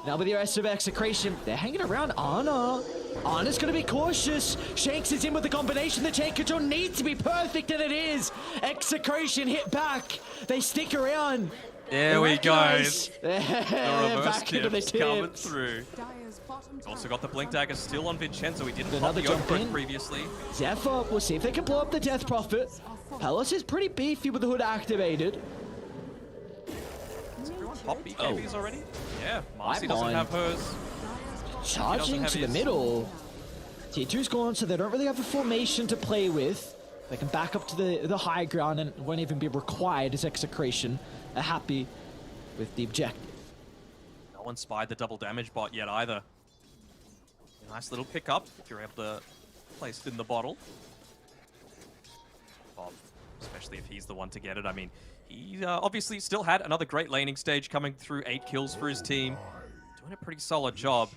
Now with the rest of Execration, they're hanging around Ana. Ana's going to be cautious. Shanks is in with the combination. The chain control needs to be perfect, and it is. Execration hit back. They stick around. There we go. Back into the coming tips. through. Also got the Blink Dagger still on Vincenzo. He didn't pop Another the jump Overgrowth in. previously. Zephyr, we'll see if they can blow up the Death Prophet. Pelos is pretty beefy with the hood activated. top BKBs already? Yeah, Marcy I'm doesn't on. have hers. Charging have to the his. middle. Tier 2's gone, so they don't really have a formation to play with. They can back up to the high ground and won't even be required as Execration are happy with the objective. No one spied the double damage bot yet either. Nice little pickup if you're able to place it in the bottle. Bob, especially if he's the one to get it. I mean, he obviously still had another great laning stage coming through, 8 kills for his team. Doing a pretty solid job.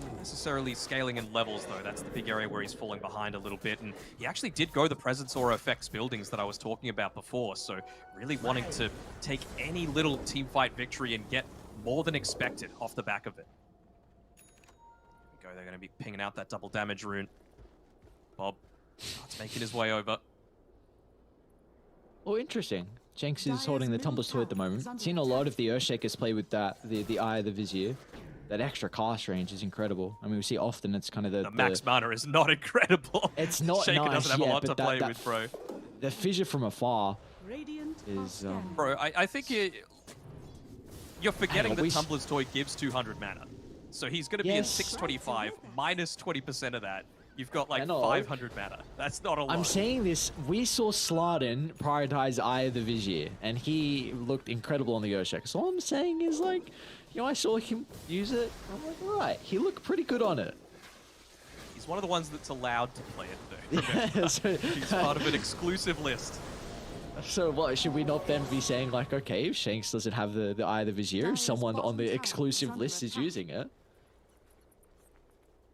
Not necessarily scaling in levels though, that's the big area where he's falling behind a little bit, and he actually did go the presence aura effects buildings that I was talking about before, so really wanting to take any little team fight victory and get more than expected off the back of it. There we go, they're going to be pinging out that double damage rune. Bob starts making his way over. Oh, interesting. Jenks is holding the Tumbler's Toy at the moment. Seen a lot of the Earthshakers play with that, the Eye of the Vizier. That extra cast range is incredible. I mean, we see often it's kind of the max mana is not incredible. It's not Shaker nice, doesn't have a lot to but play with, bro. The fissure from afar Radiant is... Bro, I think you're forgetting that we... Tumbler's Toy gives 200 mana. So he's going to be in 625, minus 20% of that. You've got like 500 mana. That's not a lot. I'm saying this, we saw Slardin prioritize Eye of the Vizier, and he looked incredible on the Earthshaker. So all I'm saying is like, you know, I saw him use it. I'm like, all right, he looked pretty good on it. He's one of the ones that's allowed to play it, though. Yeah, so, he's part of an exclusive list. So what, should we not then be saying like, okay, if Shanks doesn't have the Eye of the Vizier, someone on the exclusive list is using it?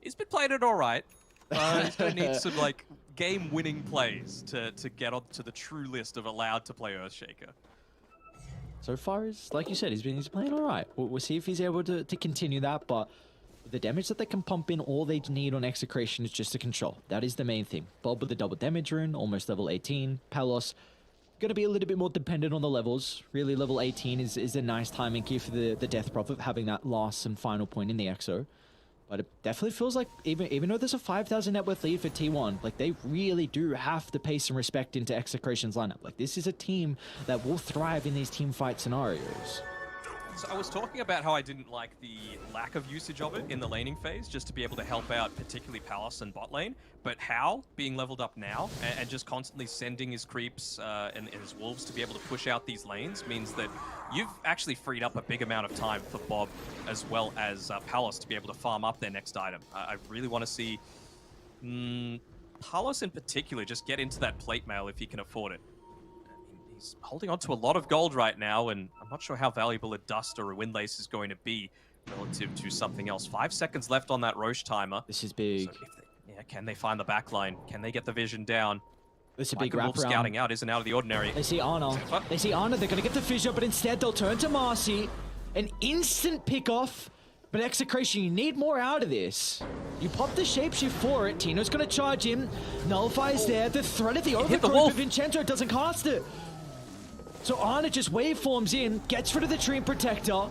He's been playing it all right. He's going to need some like game-winning plays to get onto the true list of allowed to play Earthshaker. So far, as like you said, he's playing all right. We'll see if he's able to continue that, but the damage that they can pump in, all they need on Execration is just to control. That is the main thing. Bob with the double damage rune, almost level 18. Palos, going to be a little bit more dependent on the levels. Really, level 18 is a nice timing key for the Death Prophet, having that last and final point in the Exo. But it definitely feels like, even though there's a 5,000 net worth lead for T1, like they really do have to pay some respect into Execration's lineup. Like this is a team that will thrive in these team fight scenarios. So I was talking about how I didn't like the lack of usage of it in the laning phase, just to be able to help out particularly Palos and bot lane. But Hal being leveled up now and just constantly sending his creeps and his wolves to be able to push out these lanes means that you've actually freed up a big amount of time for Bob as well as Palos to be able to farm up their next item. I really want to see Palos in particular just get into that plate mail if he can afford it. He's holding on to a lot of gold right now, and I'm not sure how valuable a Dust or a Windlace is going to be relative to something else. 5 seconds left on that Roche timer. This is big. So can they find the backline? Can they get the vision down? This is a big wrap around. Scouting out isn't out of the ordinary. They see Arna. They see Arna. They're going to get the fissure, but instead they'll turn to Marcy. An instant pick-off. But Execration, you need more out of this. You pop the shapeshift for it. Tino's going to charge him. Nullify's there. The threat of the overgrowth of Vincenzo doesn't cast it. So Arna just waveforms in, gets rid of the Treant Protector,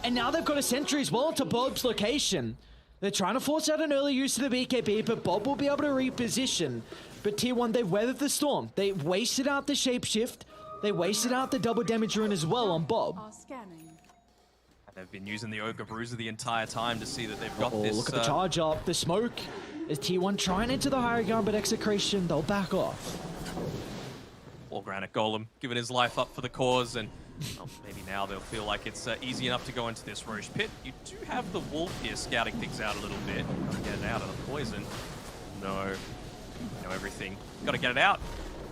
and now they've got a sentry as well to Bob's location. They're trying to force out an early use of the BKB, but Bob will be able to reposition. But T1, they weathered the storm. They wasted out the shapeshift. They wasted out the double damage rune as well on Bob. They've been using the Ogre Bruiser the entire time to see that they've got this... Look at the charge up, the smoke. Is T1 trying into the higher ground, but Execration, they'll back off. Or Granite Golem, giving his life up for the cause, and well, maybe now they'll feel like it's easy enough to go into this Roche pit. You do have the Wolf here scouting things out a little bit. Gotta get it out of the poison. No. You know everything. Gotta get it out.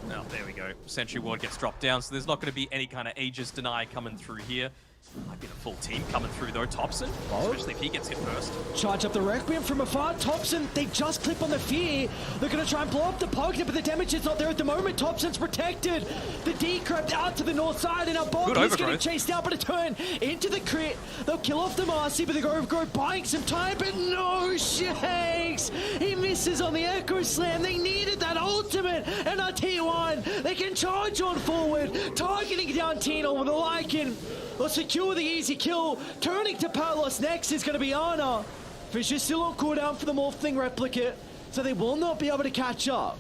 Oh, there we go. Sentry Ward gets dropped down, so there's not going to be any kind of Aegis deny coming through here. Might be the full team coming through though. Thompson, especially if he gets hit first. Charge up the Requiem from afar. Thompson, they just clip on the fear. They're going to try and blow up the Pogner, but the damage is not there at the moment. Thompson's protected. The D crept out to the north side, and now Bob is getting chased out, but a turn into the crit. They'll kill off the Marcy, but the Overgrowth buying some time, but no Shanks. He misses on the Echo Slam. They needed that ultimate, and our T1, they can charge on forward, targeting down Tino with a Lycan. They'll secure the easy kill. Turning to Palos next is going to be Arna. Fisher's still on cooldown for the Morphling Replicate, so they will not be able to catch up.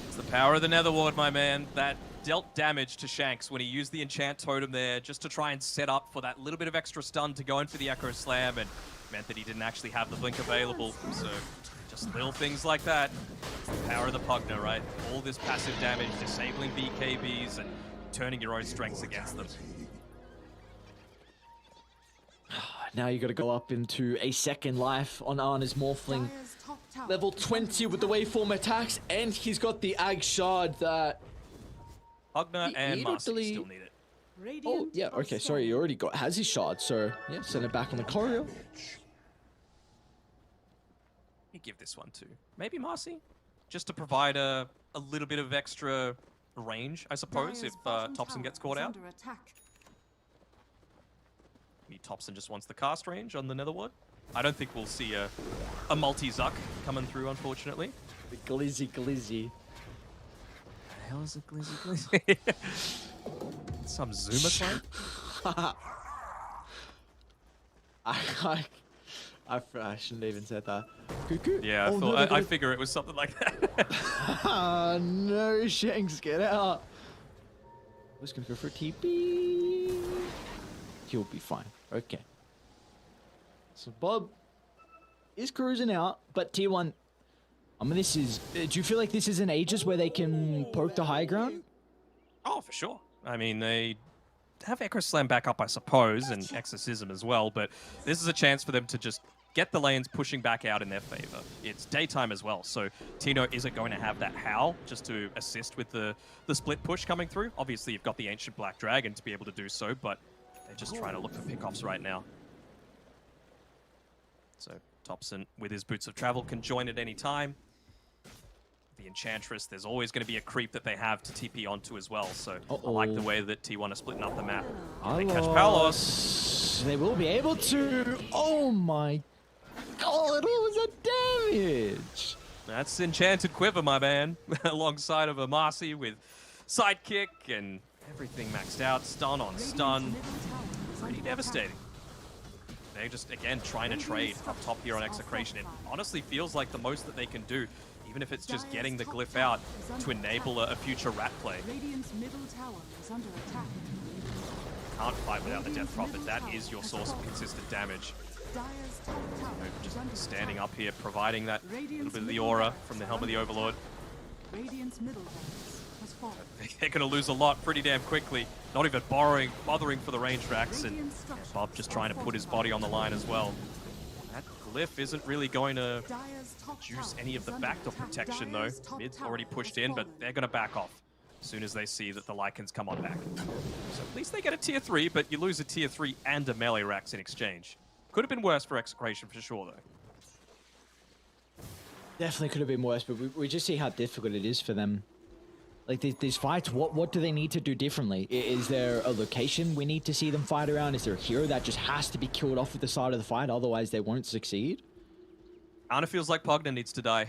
It's the power of the Netherward, my man. That dealt damage to Shanks when he used the enchant totem there just to try and set up for that little bit of extra stun to go in for the Echo Slam, and meant that he didn't actually have the blink available. So just little things like that. It's the power of the Pugna, right? All this passive damage, disabling BKBs and turning your own strengths against them. Now you got to go up into a second life on Arna's Morphling. Dire's top tower Level is 20 with the waveform attacks, and he's got the Ag Shard that... Pugna He and Marcy literally- still need it. Radiant Oh, yeah, are okay, sorry, he already has his Shard, so yeah, send it back on the corridor. You give this one to maybe Marcy, just to provide a little bit of extra range, I suppose, Dire's if bottom Thompson tower gets caught is out. under attack. Maybe Thompson just wants the cast range on the Netherward. I don't think we'll see a multi-Zuck coming through, unfortunately. The glizzy. The hell is a glizzy? Some Zuma type? I shouldn't even said that. Cuckoo. Yeah, Oh, I no, thought I figure it was something like that. Ah, no, Shanks, get out. Who's gonna go for a TP? He'll be fine. Okay. So Bob is cruising out, but T1. I mean, this is. Do you feel like this is an Aegis where they can poke the high ground? Oh, for sure. I mean, they have Echo Slam back up, I suppose, and Exorcism as well, but this is a chance for them to just get the lanes pushing back out in their favor. It's daytime as well, so Tino isn't going to have that Howl just to assist with the split push coming through. Obviously, you've got the Ancient Black Dragon to be able to do so, but they're just trying to look for pickoffs right now. So Thompson, with his Boots of Travel, can join at any time. The Enchantress, there's always going to be a creep that they have to TP onto as well, so I like the way that T1 are splitting up the map. If they catch Palos. They will be able to. Oh my god, what was that damage? That's Enchanted Quiver, my man, alongside of a Marcy with Sidekick and everything maxed out, stun on stun. Radiant's middle tower is Pretty under devastating. They're just, again, trying to trade up top here on Execration. It honestly feels like the most that they can do, even if it's just getting the glyph out to enable a future rat play. attack. Radiant's middle tower is under attack. Can't fight without the Death Prophet. That is your source of consistent damage. Dire's top tower Just is under standing attack. up here, providing that little bit of the aura from the Helm of the Overlord. Radiant's middle barracks has fallen. They're going to lose a lot pretty damn quickly. Not even bothering for the range racks, and Radiant structures Bob just trying to are put his fortified. body on the line as well. That glyph isn't really going to Dire's top juice tower any of is the under backdoor attack. protection, though. Dire's top Mid's tower already pushed has in, but fallen. they're going to back off as soon as they see that the Lycans come on back. So at least they get a tier 3, but you lose a tier 3 and a melee racks in exchange. Could have been worse for Execration for sure, though. Definitely could have been worse, but we just see how difficult it is for them. Like these fights, what do they need to do differently? Is there a location we need to see them fight around? Is there a hero that just has to be killed off at the start of the fight, otherwise they won't succeed? Anna feels like Pugna needs to die.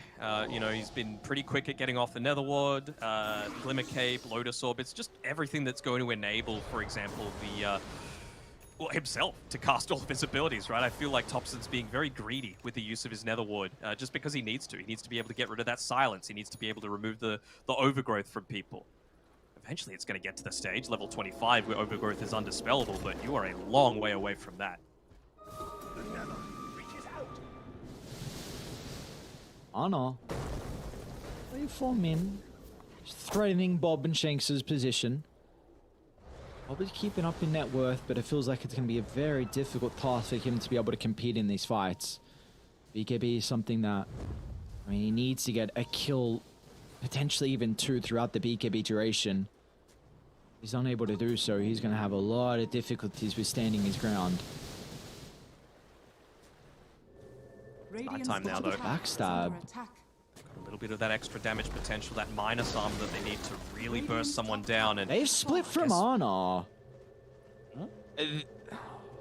You know, he's been pretty quick at getting off the Netherward, Glimmer Cape, Lotus Orb. It's just everything that's going to enable, for example, the well, himself to cast all of his abilities, right? I feel like Thompson's being very greedy with the use of his Netherward, just because he needs to. He needs to be able to get rid of that silence. He needs to be able to remove the overgrowth from people. Eventually, it's going to get to the stage, level 25, where overgrowth is undispellable, but you are a long way away from that. Anna, waveform in, threatening Bob and Shanks' position. Bob is keeping up in net worth, but it feels like it's going to be a very difficult task for him to be able to compete in these fights. BKB is something that, I mean, he needs to get a kill, potentially even 2 throughout the BKB duration. He's unable to do so. He's going to have a lot of difficulties with standing his ground. Radiant's time now, bottom though. tower is Backstab. under attack. A little bit of that extra damage potential, that minus armor that they need to really burst someone down. And They've split from Yes. Anna.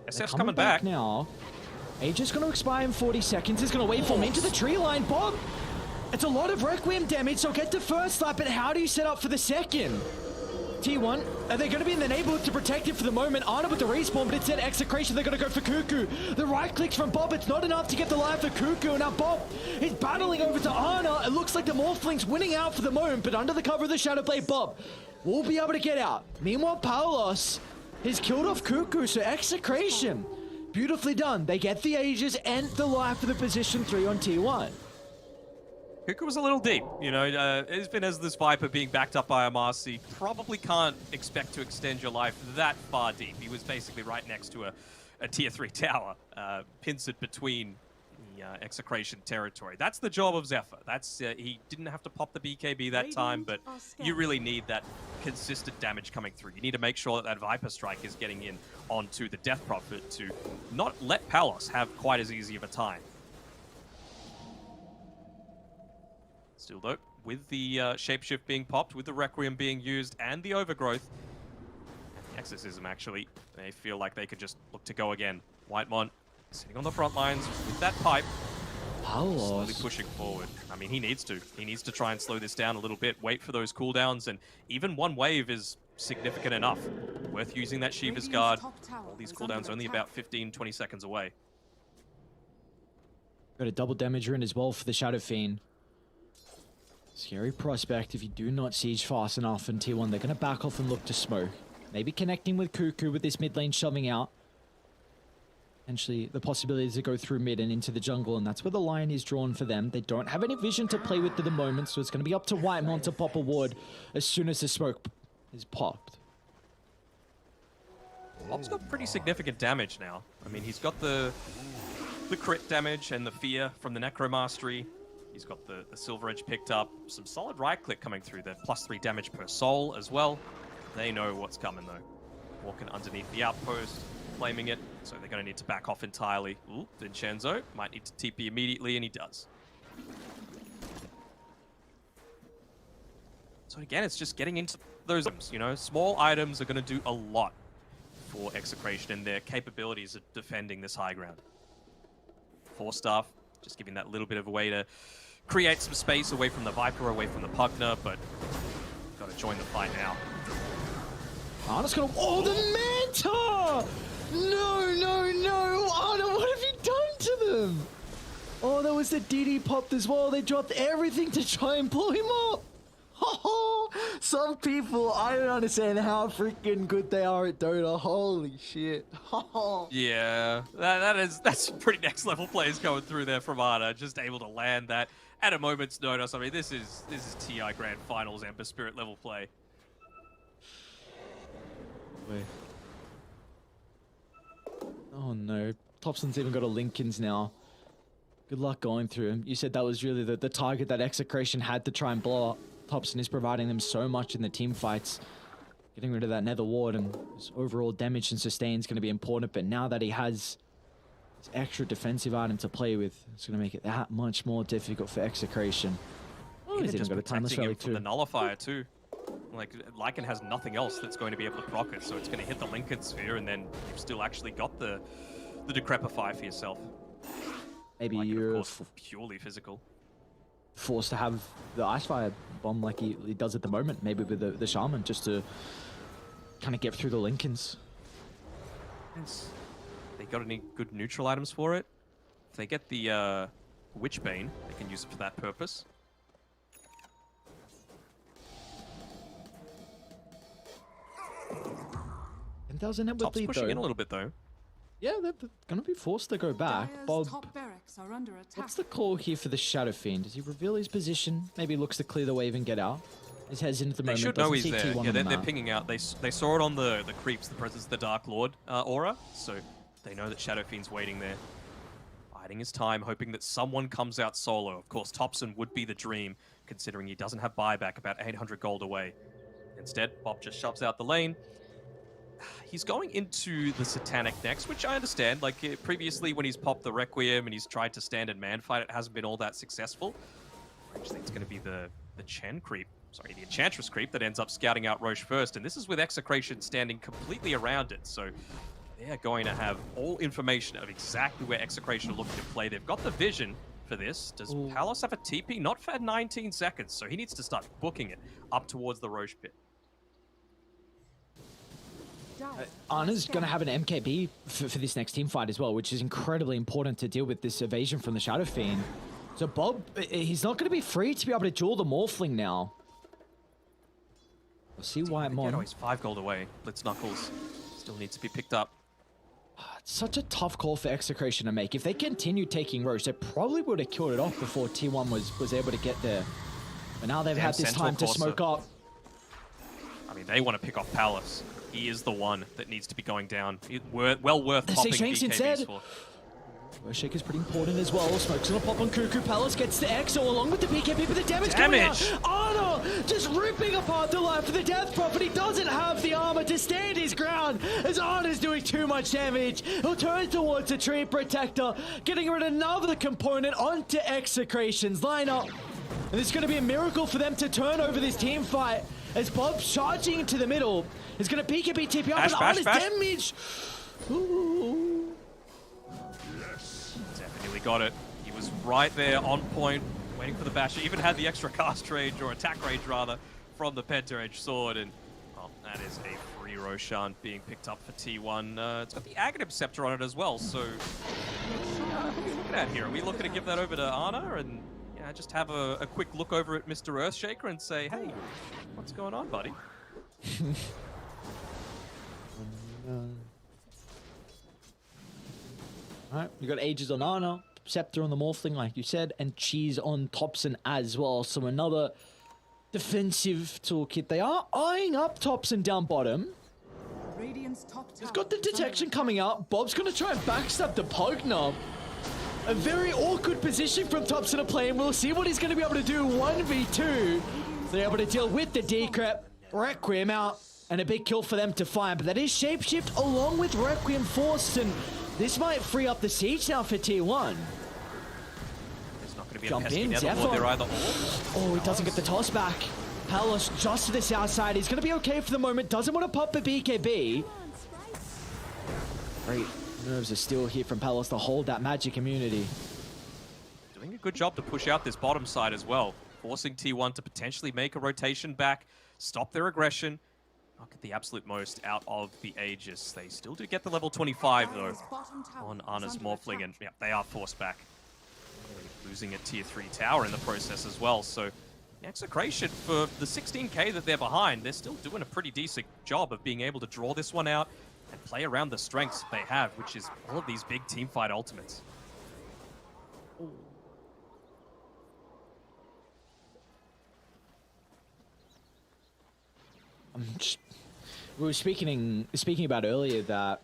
SF's They're coming back. now. Aegis going to expire in 40 seconds. He's going to wait for him into the tree line. Bob, it's a lot of Requiem damage, so get the first slap, but how do you set up for the second? T1, are they going to be in the neighborhood to protect it for the moment? Arna with the respawn, but instead Execration, they're going to go for Cuckoo. The right clicks from Bob, it's not enough to get the life for Cuckoo, and now Bob is battling over to Arna. It looks like the Morphling's winning out for the moment, but under the cover of the Shadowblade, Bob will be able to get out. Meanwhile, Palos has killed off Cuckoo, so Execration. Beautifully done. They get the Aegis and the life for the position 3 on T1. Cuckoo was a little deep, you know, even as this Viper being backed up by a Marcy, probably can't expect to extend your life that far deep. He was basically right next to a tier 3 tower, pincered between the Execration territory. That's the job of Zephyr. That's he didn't have to pop the BKB that time, but you really need that consistent damage coming through. You need to make sure that that Viper strike is getting in onto the Death Prophet to not let Palos have quite as easy of a time. Still though, with the Shapeshift being popped, with the Requiem being used, and the Overgrowth, and the Exorcism actually, they feel like they could just look to go again. Whitemon sitting on the front lines with that pipe, slowly pushing forward. I mean, he needs to. He needs to try and slow this down a little bit, wait for those cooldowns, and even one wave is significant enough. Worth using that Shiva's Guard. All these cooldowns only about 15-20 seconds away. Got a double damager in as well for the Shadow Fiend. Scary prospect if you do not siege fast enough in T1. They're going to back off and look to smoke. Maybe connecting with Cuckoo with this mid lane shoving out. Potentially the possibility is to go through mid and into the jungle, and that's where the line is drawn for them. They don't have any vision to play with at the moment, so it's going to be up to Whitemon to pop a ward as soon as the smoke is popped. Bob's got pretty significant damage now. I mean, he's got the crit damage and the fear from the Necromastery. He's got the Silver Edge picked up. Some solid right-click coming through there. +3 damage per soul as well. They know what's coming, though. Walking underneath the outpost, flaming it. So they're going to need to back off entirely. Ooh, Vincenzo might need to TP immediately, and he does. So again, it's just getting into those items, you know. Small items are going to do a lot for Execration and their capabilities of defending this high ground. 4 staff, just giving that little bit of a way to create some space away from the Viper, away from the Pugner, but got to join the fight now. Arna's gonna... Oh, the Manta! No, no, no! Arna, what have you done to them? Oh, there was the DD popped as well. They dropped everything to try and blow him up. Some people, I don't understand how freaking good they are at Dota. Holy shit. Yeah, that's some pretty next level plays going through there from Arna. Just able to land that at a moment's notice. I mean, this is TI Grand Finals Ember Spirit level play. Wait. Oh no, Thompson's even got a Lincoln's now. Good luck going through him. You said that was really the target that Execration had to try and blow up. Thompson is providing them so much in the team fights. Getting rid of that Nether Ward and his overall damage and sustain is going to be important, but now that he has this extra defensive item to play with, it's going to make it that much more difficult for Execration. Oh, he's even got a timeless relic too. The Nullifier too. Like, Lycan has nothing else that's going to be able to proc it, so it's going to hit the Lincoln Sphere, and then you've still actually got the Decrepify for yourself. Maybe Lycan, you're of course, purely physical. Forced to have the Icefire bomb like he does at the moment, maybe with the Shaman, just to kind of get through the Lincolns. Yes. They got any good neutral items for it? If they get the Witchbane, they can use it for that purpose. 10,000 net with Top's lead pushing though. in a little bit though. Yeah, they're going to be forced to go back. Dire's Bob, top barracks are under attack. what's the call here for the Shadow Fiend? Does he reveal his position? Maybe looks to clear the wave and get out. His head's into the They moment. should know doesn't he's see there. T1 Yeah, on the they're map. pinging out. They saw it on the creeps, the presence of the Dark Lord aura, so they know that Shadow Fiend's waiting there. Biding his time, hoping that someone comes out solo. Of course, Thompson would be the dream, considering he doesn't have buyback about 800 gold away. Instead, Bob just shoves out the lane. He's going into the Satanic next, which I understand. Like, previously when he's popped the Requiem and he's tried to stand and man fight, it hasn't been all that successful. Actually, it's going to be the Chen creep. Sorry, the Enchantress creep that ends up scouting out Roche first. And this is with Execration standing completely around it. So they're going to have all information of exactly where Execration are looking to play. They've got the vision for this. Does Palos have a TP? Not for 19 seconds. So he needs to start booking it up towards the Roche pit. Arna's going to have an MKB for this next team fight as well, which is incredibly important to deal with this evasion from the Shadow Fiend. So Bob, he's not going to be free to be able to duel the Morphling now. We'll see Oh, Whitemon. he's 5 gold away. Blitz Knuckles still needs to be picked up. It's such a tough call for Execration to make. If they continued taking Roche, they probably would have killed it off before T1 was able to get there. But now they've had this Centaur time to Corsa. smoke up. I mean, they want to pick off Palace. He is the one that needs to be going down. Well worth The popping Sage BKBs said. for. Shake is pretty important as well. Smoke's gonna pop on Cuckoo. Palace gets the X all along with the BKB, but the damage coming out. Arno just ripping apart the life of the Death Prophet. He doesn't have the armor to stand his ground as Arno's doing too much damage. He'll turn towards the Tree Protector, getting rid of another component onto Execration's lineup. And it's gonna be a miracle for them to turn over this team fight as Bob's charging into the middle. He's gonna BKB TP up, but Arno's damage. Ooh. Definitely got it. He was right there on point, waiting for the bash. He even had the extra cast range, or attack range rather, from the Penta-Edge sword. And that is a free Roshan being picked up for T1. It's got the Aghanim Scepter on it as well, so what are we looking at here? Are we looking to give that over to Ana and just have a quick look over at Mr. Earthshaker and say, hey, what's going on, buddy? Alright, you got Aegis on Ana, Scepter on the Morphling, like you said, and Cheese on Thompson as well. So another defensive toolkit. They are eyeing up Thompson down bottom. Radiant's top tower. He's got the is under detection attack. coming up. Bob's gonna try and backstab the Pugna. A very awkward position from Thompson to play, and we'll see what he's gonna be able to do 1v2. They're able to deal with the Decrep, Requiem out, and a big kill for them to find. But that is Shapeshift along with Requiem forced, and this might free up the siege now for T1. There's not going to be Jump a pesky in, Netherlord Zephyr. there either. Oh, he doesn't get the toss back. Palos just to the south side. He's going to be okay for the moment. Doesn't want to pop a BKB. Great nerves are still here from Palos to hold that magic immunity. Doing a good job to push out this bottom side as well, forcing T1 to potentially make a rotation back, stop their aggression, not get the absolute most out of the Aegis. They still do get the level 25 though Dire's bottom tower on is Ana's under Morphling, attack. and they are forced back. Losing a tier 3 tower in the process as well, so the Execration, for the 16k that they're behind, they're still doing a pretty decent job of being able to draw this one out and play around the strengths they have, which is all of these big teamfight ultimates. We were speaking about earlier that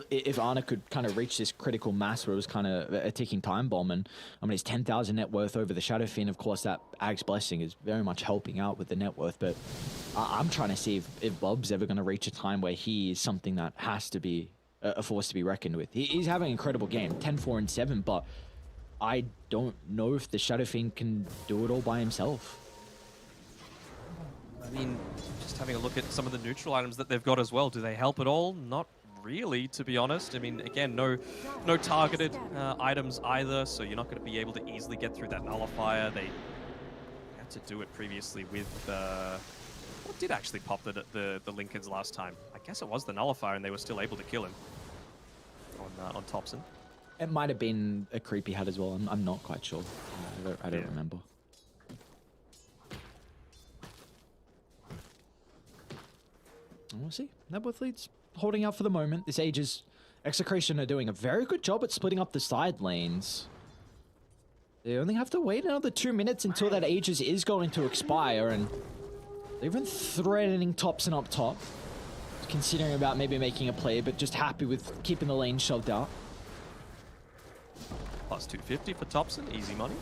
if Ana could kind of reach this critical mass where it was kind of a ticking time bomb, and I mean, it's 10,000 net worth over the Shadow Fiend. Of course, that Ag's Blessing is very much helping out with the net worth, but I'm trying to see if Bob's ever going to reach a time where he is something that has to be a force to be reckoned with. He's having an incredible game, 10, 4, and 7, but I don't know if the Shadow Fiend can do it all by himself. I mean, just having a look at some of the neutral items that they've got as well, do they help at all? Not really, to be honest. I mean, again, no targeted items either, so you're not going to be able to easily get through that nullifier. They had to do it previously with what did actually pop the Lincolns last time? I guess it was the nullifier, and they were still able to kill him on Thompson. It might have been a creepy hat as well. I'm not quite sure. I don't remember. We'll see. Nebworth leads holding out for the moment. This Aegis Execration are doing a very good job at splitting up the side lanes. They only have to wait another 2 minutes until that Aegis is going to expire, and they're even threatening Thompson up top. Considering about maybe making a play, but just happy with keeping the lane shoved out. Plus 250 for Thompson, easy money.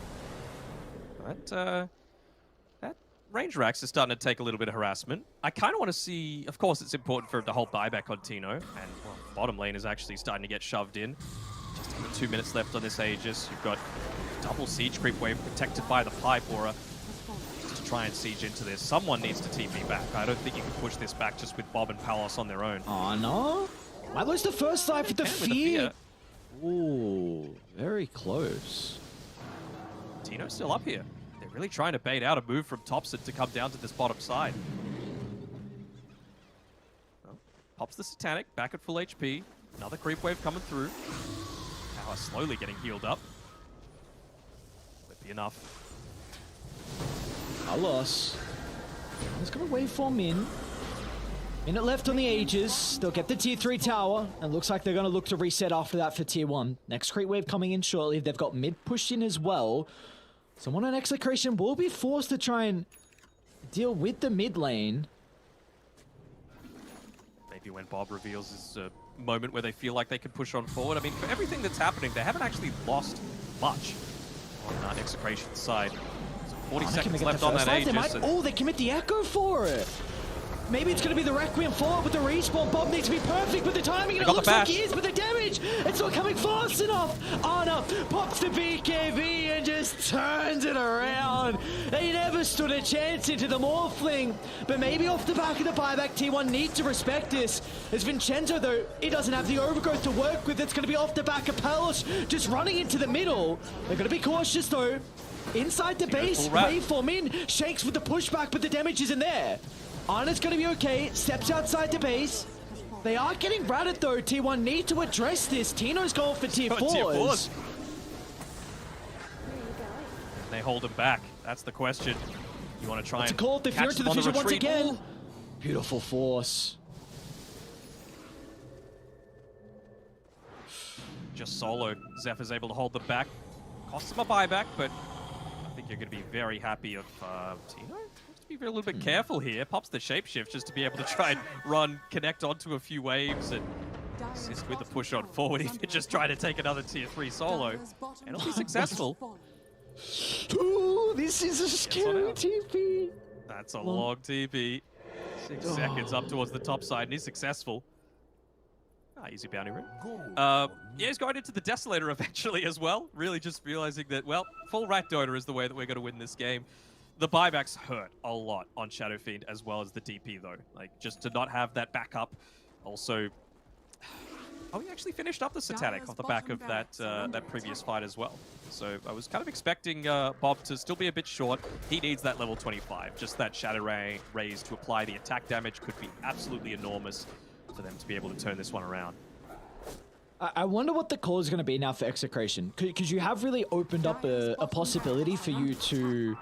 That range racks is starting to take a little bit of harassment. I kind of want to see, of course it's important for him to hold buyback on Tino, and well, bottom lane is actually starting to get shoved in. Just under 2 minutes left on this Aegis. You've got double siege creep wave protected by the pipe aura just to try and siege into this. Someone needs to TP back. I don't think you can push this back just with Bob and Palos on their own. Oh no! Might lose the first life with the With the fear. Ooh, very close. Tino's still up here. They're really trying to bait out a move from Thompson to come down to this bottom side. Well, pops the Satanic, back at full HP. Another creep wave coming through. Power slowly getting healed up. Would be enough. Palos. He's gonna waveform in. Minute left on the Aegis. They'll get the tier 3 tower, and looks like they're gonna look to reset after that for tier 1. Next creep wave coming in shortly. They've got mid pushed in as well. Someone on Execration will be forced to try and deal with the mid lane. Maybe when Bob reveals this moment where they feel like they can push on forward. I mean, for everything that's happening, they haven't actually lost much on Execration's side. So 40 seconds left on that Aegis. Oh, they commit the Echo for it. Maybe it's going to be the Requiem forward with the respawn. Bob needs to be perfect with the timing, and it looks like he is, but the damage, it's not coming fast enough. Ana pops the BKB and just turns it around. They never stood a chance into the Morphling, but maybe off the back of the buyback, T1 need to respect this. As Vincenzo, though, he doesn't have the overgrowth to work with. It's going to be off the back of Palos, just running into the middle. They're going to be cautious, though. Inside the base, waveform in. Shanks with the pushback, but the damage isn't there. Ana's gonna be okay, steps outside the base. They are getting ratted though. T1 need to address this. Tino's going for tier 4s. They hold him back. That's the question. You want to try and call the fear catch to them the on the vision once retreat? again. Beautiful force. Just solo. Zephyr's able to hold them back. Costs him a buyback, but I think you're going to be very happy of Tino. Be a little bit careful here. Pops the shapeshift just to be able to try and run, connect onto a few waves and assist with the push on forward. If you're just trying to take another tier 3 solo, and it'll be successful. Ooh, this is a scary TP. That's a long TP. 6 seconds up towards the top side, and he's successful. Easy bounty ring. Yeah, he's going into the Desolator eventually as well. Really just realizing that, well, full Rat Dota is the way that we're going to win this game. The buybacks hurt a lot on Shadow Fiend as well as the DP though. Like, just to not have that backup. Also, oh, he actually finished up the Satanic off the back of that that previous fight as well. So I was kind of expecting Bob to still be a bit short. He needs that level 25. Just that Shadow Rays to apply the attack damage could be absolutely enormous for them to be able to turn this one around. I wonder what the call is going to be now for Execration. Because you have really opened up a possibility for you to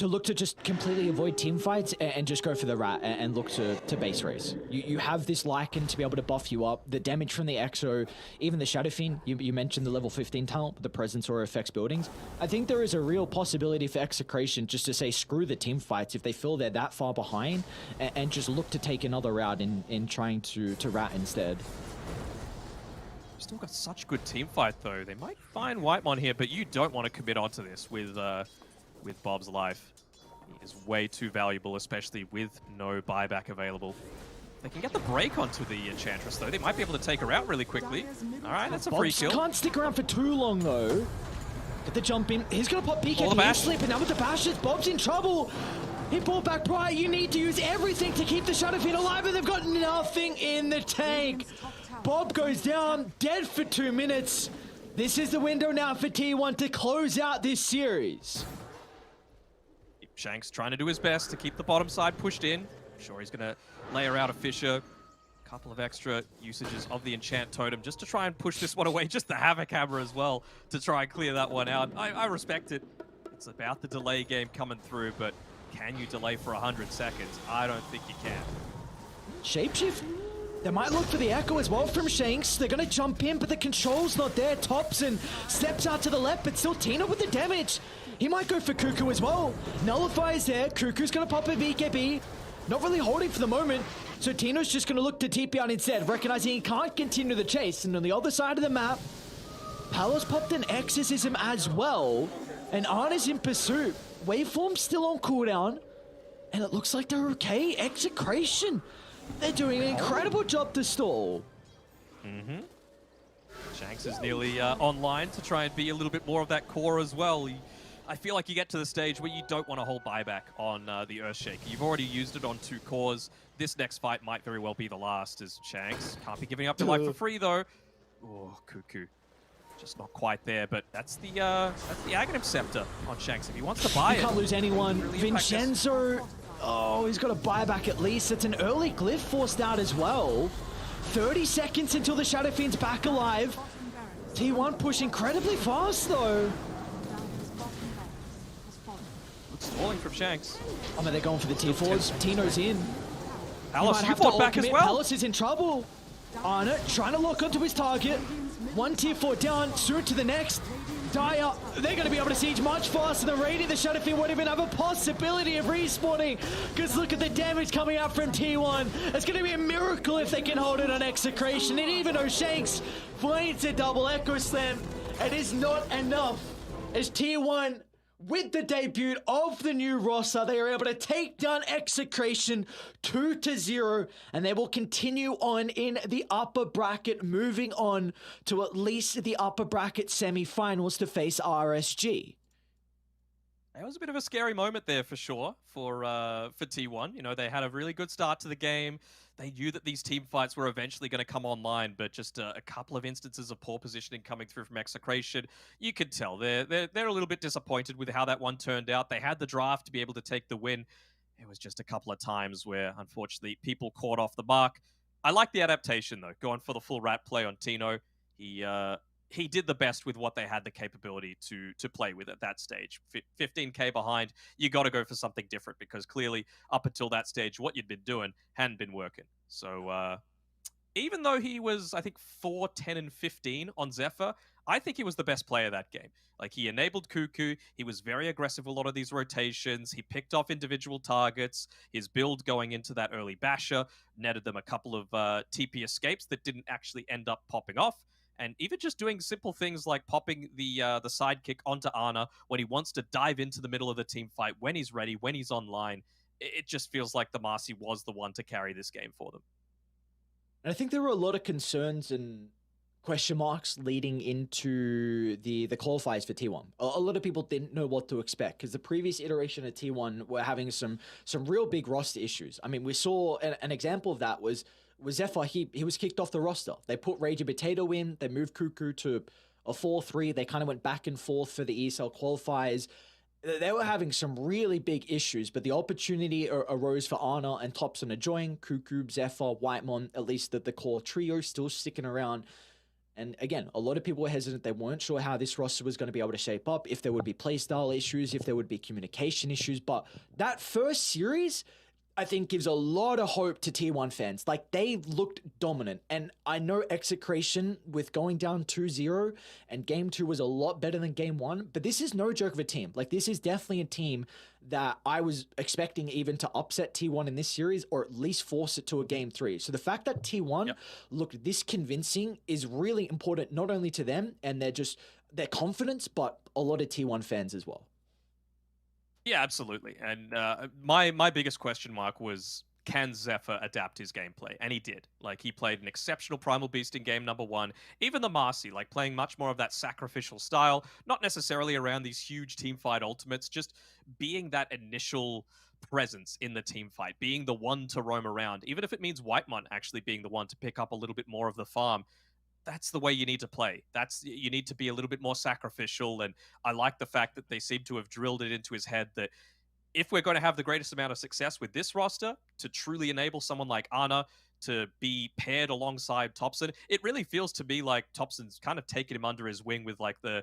look to just completely avoid team fights and just go for the rat and look to base race. You have this Lycan to be able to buff you up. The damage from the Exo, even the Shadow Fiend, you mentioned the level 15 talent, the presence or affects buildings. I think there is a real possibility for Execration just to say screw the team fights if they feel they're that far behind and just look to take another route in trying to rat instead. Still got such good team fight though. They might find Whitemon here, but you don't want to commit onto this with Bob's life. He is way too valuable, especially with no buyback available. They can get the break onto the Enchantress, though. They might be able to take her out really quickly. All right, that's a free kill. Can't stick around for too long, though. Get the jump in. He's going to pop PK sleep, and now with the bashes, Bob's in trouble. He brought back Prior. You need to use everything to keep the Shadow Fiend alive, and they've got nothing in the tank. Bob goes down, dead for 2 minutes. This is the window now for T1 to close out this series. Shanks trying to do his best to keep the bottom side pushed in. I'm sure he's going to layer out a Fissure. A couple of extra usages of the Enchant Totem just to try and push this one away. Just the Havoc Hammer as well to try and clear that one out. I respect it. It's about the delay game coming through, but can you delay for 100 seconds? I don't think you can. Shapeshift. They might look for the Echo as well from Shanks. They're going to jump in, but the control's not there. Tops and steps out to the left, but still Tina with the damage. He might go for Cuckoo as well. Nullifier's there. Cuckoo's going to pop a VKB. Not really holding for the moment. So Tino's just going to look to TP out instead, recognizing he can't continue the chase. And on the other side of the map, Palos popped an Exorcism as well. And Ana's in pursuit. Waveform's still on cooldown. And it looks like they're okay. Execration. They're doing an incredible job to stall. Mm-hmm. Shanks is nearly online to try and be a little bit more of that core as well. I feel like you get to the stage where you don't want to hold buyback on the Earthshaker. You've already used it on 2 cores. This next fight might very well be the last, as Shanks can't be giving up your life for free, though. Oh, Cuckoo. Just not quite there, but that's the Aghanim Scepter on Shanks. If he wants to buy it... You can't lose anyone. Really Vincenzo... Oh, he's got a buyback at least. It's an early glyph forced out as well. 30 seconds until the Shadow Fiend's back alive. T1 push incredibly fast, though. Good stalling from Shanks. I mean, they're going for the tier 4s. Tino's in. Alice, you have to fought back as commit. well. Palace is in trouble. Arna trying to lock onto his target. One tier 4 down, through to the next. Dire, they're going to be able to siege much faster than Radiant. The Shadow Fiend won't even have a possibility of respawning, because look at the damage coming out from T1. It's going to be a miracle if they can hold it on Execration. And even though Shanks finds a double Echo Slam, it is not enough. As T1, with the debut of the new roster, they are able to take down Execration 2-0, and they will continue on in the upper bracket, moving on to at least the upper bracket semi-finals to face RSG. It was a bit of a scary moment there for sure for T1. You know, they had a really good start to the game. They knew that these team fights were eventually going to come online, but just a couple of instances of poor positioning coming through from Execration. You could tell they're a little bit disappointed with how that one turned out. They had the draft to be able to take the win. It was just a couple of times where, unfortunately, people caught off the mark. I like the adaptation, though, going for the full rat play on Tino. He did the best with what they had the capability to play with at that stage. 15k behind, you got to go for something different, because clearly up until that stage, what you'd been doing hadn't been working. So even though he was, I think, 4, 10, and 15 on Zephyr, I think he was the best player that game. Like, he enabled Cuckoo, he was very aggressive with a lot of these rotations, he picked off individual targets, his build going into that early basher netted them a couple of TP escapes that didn't actually end up popping off. And even just doing simple things like popping the sidekick onto Ana when he wants to dive into the middle of the team fight, when he's ready, when he's online, it just feels like the Marcy was the one to carry this game for them. And I think there were a lot of concerns and question marks leading into the qualifiers for T1. A lot of people didn't know what to expect, because the previous iteration of T1 were having some real big roster issues. I mean, we saw an example of that was Zephyr. He was kicked off the roster. They put Raging Potato in, they moved Cuckoo to a 4-3. They kind of went back and forth for the ESL qualifiers. They were having some really big issues, but the opportunity arose for Ana and Topson to join. Cuckoo, Zephyr, Whitemon, at least the core trio still sticking around. And again, a lot of people were hesitant. They weren't sure how this roster was going to be able to shape up, if there would be playstyle issues, if there would be communication issues. But that first series, I think, gives a lot of hope to Tier 1 fans. Like, they looked dominant. And I know Execration, with going down 2-0, and Game 2 was a lot better than Game 1, but this is no joke of a team. Like, this is definitely a team that I was expecting even to upset T1 in this series, or at least force it to a Game 3. So the fact that T1 looked this convincing is really important, not only to them and their confidence, but a lot of T1 fans as well. Yeah, absolutely. And my biggest question mark was, can Zephyr adapt his gameplay? And he did. Like, he played an exceptional Primal Beast in game number 1. Even the Marcy, like, playing much more of that sacrificial style, not necessarily around these huge teamfight ultimates, just being that initial presence in the team fight, being the one to roam around, even if it means Whitemon actually being the one to pick up a little bit more of the farm. That's the way you need to play. You need to be a little bit more sacrificial. And I like the fact that they seem to have drilled it into his head that if we're going to have the greatest amount of success with this roster, to truly enable someone like Ana to be paired alongside Topson, it really feels to me like Topson's kind of taken him under his wing with, like, the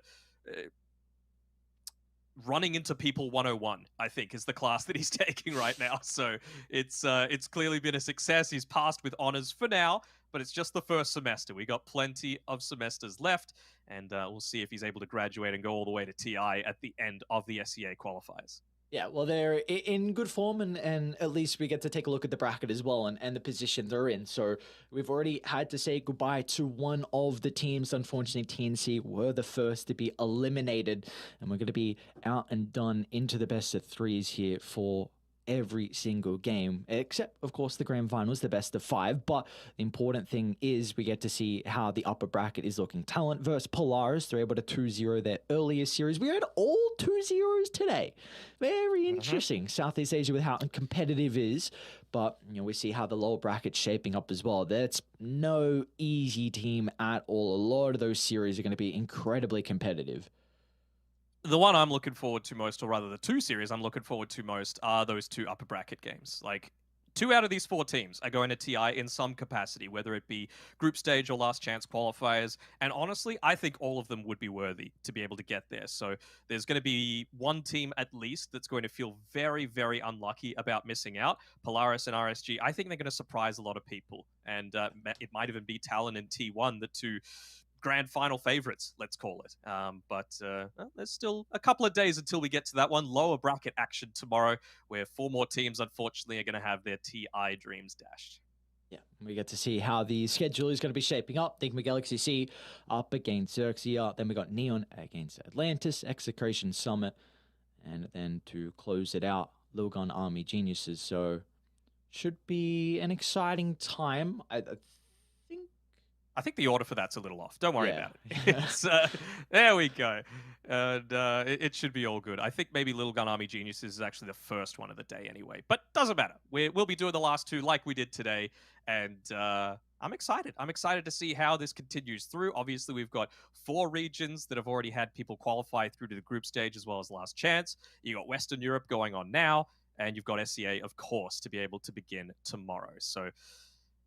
running into people 101, I think, is the class that he's taking right now. So it's clearly been a success. He's passed with honors for now, but it's just the first semester. We got plenty of semesters left, and we'll see if he's able to graduate and go all the way to TI at the end of the SEA qualifiers. Yeah, well, they're in good form, and at least we get to take a look at the bracket as well and the position they're in. So we've already had to say goodbye to one of the teams. Unfortunately, TNC were the first to be eliminated, and we're going to be out and done into the best of threes here for every single game, except, of course, the grand finals, the best of 5. But the important thing is we get to see how the upper bracket is looking. Talent versus Polaris, they're able to 2-0 their earlier series. We had all 2-0s today. Very interesting. Southeast Asia with how competitive is, but we see how the lower bracket's shaping up as well. That's no easy team at all. A lot of those series are going to be incredibly competitive. The one I'm looking forward to most, or rather the 2 series I'm looking forward to most, are those 2 upper bracket games. Like, 2 out of these 4 teams are going to TI in some capacity, whether it be group stage or last chance qualifiers. And honestly, I think all of them would be worthy to be able to get there. So there's going to be one team at least that's going to feel very, very unlucky about missing out. Polaris and RSG, I think they're going to surprise a lot of people. And it might even be Talon and T1, the 2 grand final favorites, let's call it. Well, there's still a couple of days until we get to that one. Lower bracket action tomorrow, where 4 more teams, unfortunately, are going to have their TI dreams dashed. Yeah, we get to see how the schedule is going to be shaping up. Digma Galaxy C up against Xerxia. Then we got Neon against Atlantis, Execration Summit, and then to close it out, Lilgun Army Geniuses. So should be an exciting time. I think the order for that's a little off. Don't worry Yeah. about it. It's, there we go. And it should be all good. I think maybe Little Gun Army Geniuses is actually the first one of the day anyway. But doesn't matter. We'll be doing the last 2 like we did today. And I'm excited. I'm excited to see how this continues through. Obviously, we've got 4 regions that have already had people qualify through to the group stage as well as last chance. You got Western Europe going on now. And you've got SEA, of course, to be able to begin tomorrow. So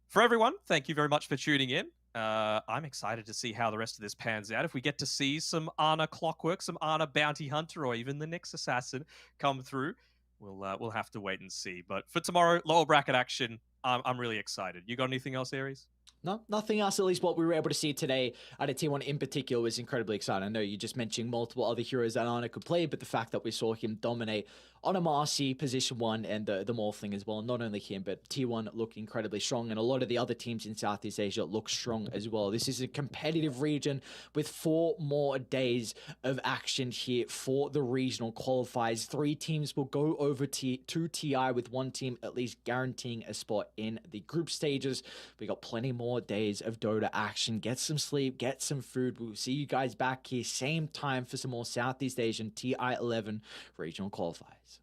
for everyone, thank you very much for tuning in. I'm excited to see how the rest of this pans out. If we get to see some Ana Clockwork, some Ana Bounty Hunter, or even the Nyx Assassin come through, we'll have to wait and see. But for tomorrow, lower bracket action, I'm really excited. You got anything else, Aries? No, nothing else. At least what we were able to see today out of T1 in particular was incredibly exciting. I know you just mentioned multiple other heroes that Ana could play, but the fact that we saw him dominate on a Marcy position 1 and the Morphling as well, not only him, but T1 looked incredibly strong, and a lot of the other teams in Southeast Asia look strong as well. This is a competitive region with 4 more days of action here for the regional qualifiers. 3 teams will go over to TI, with 1 team at least guaranteeing a spot in the group stages. We got plenty more days of Dota action. Get some sleep, get some food. We'll see you guys back here same time for some more Southeast Asian TI 11 regional qualifiers.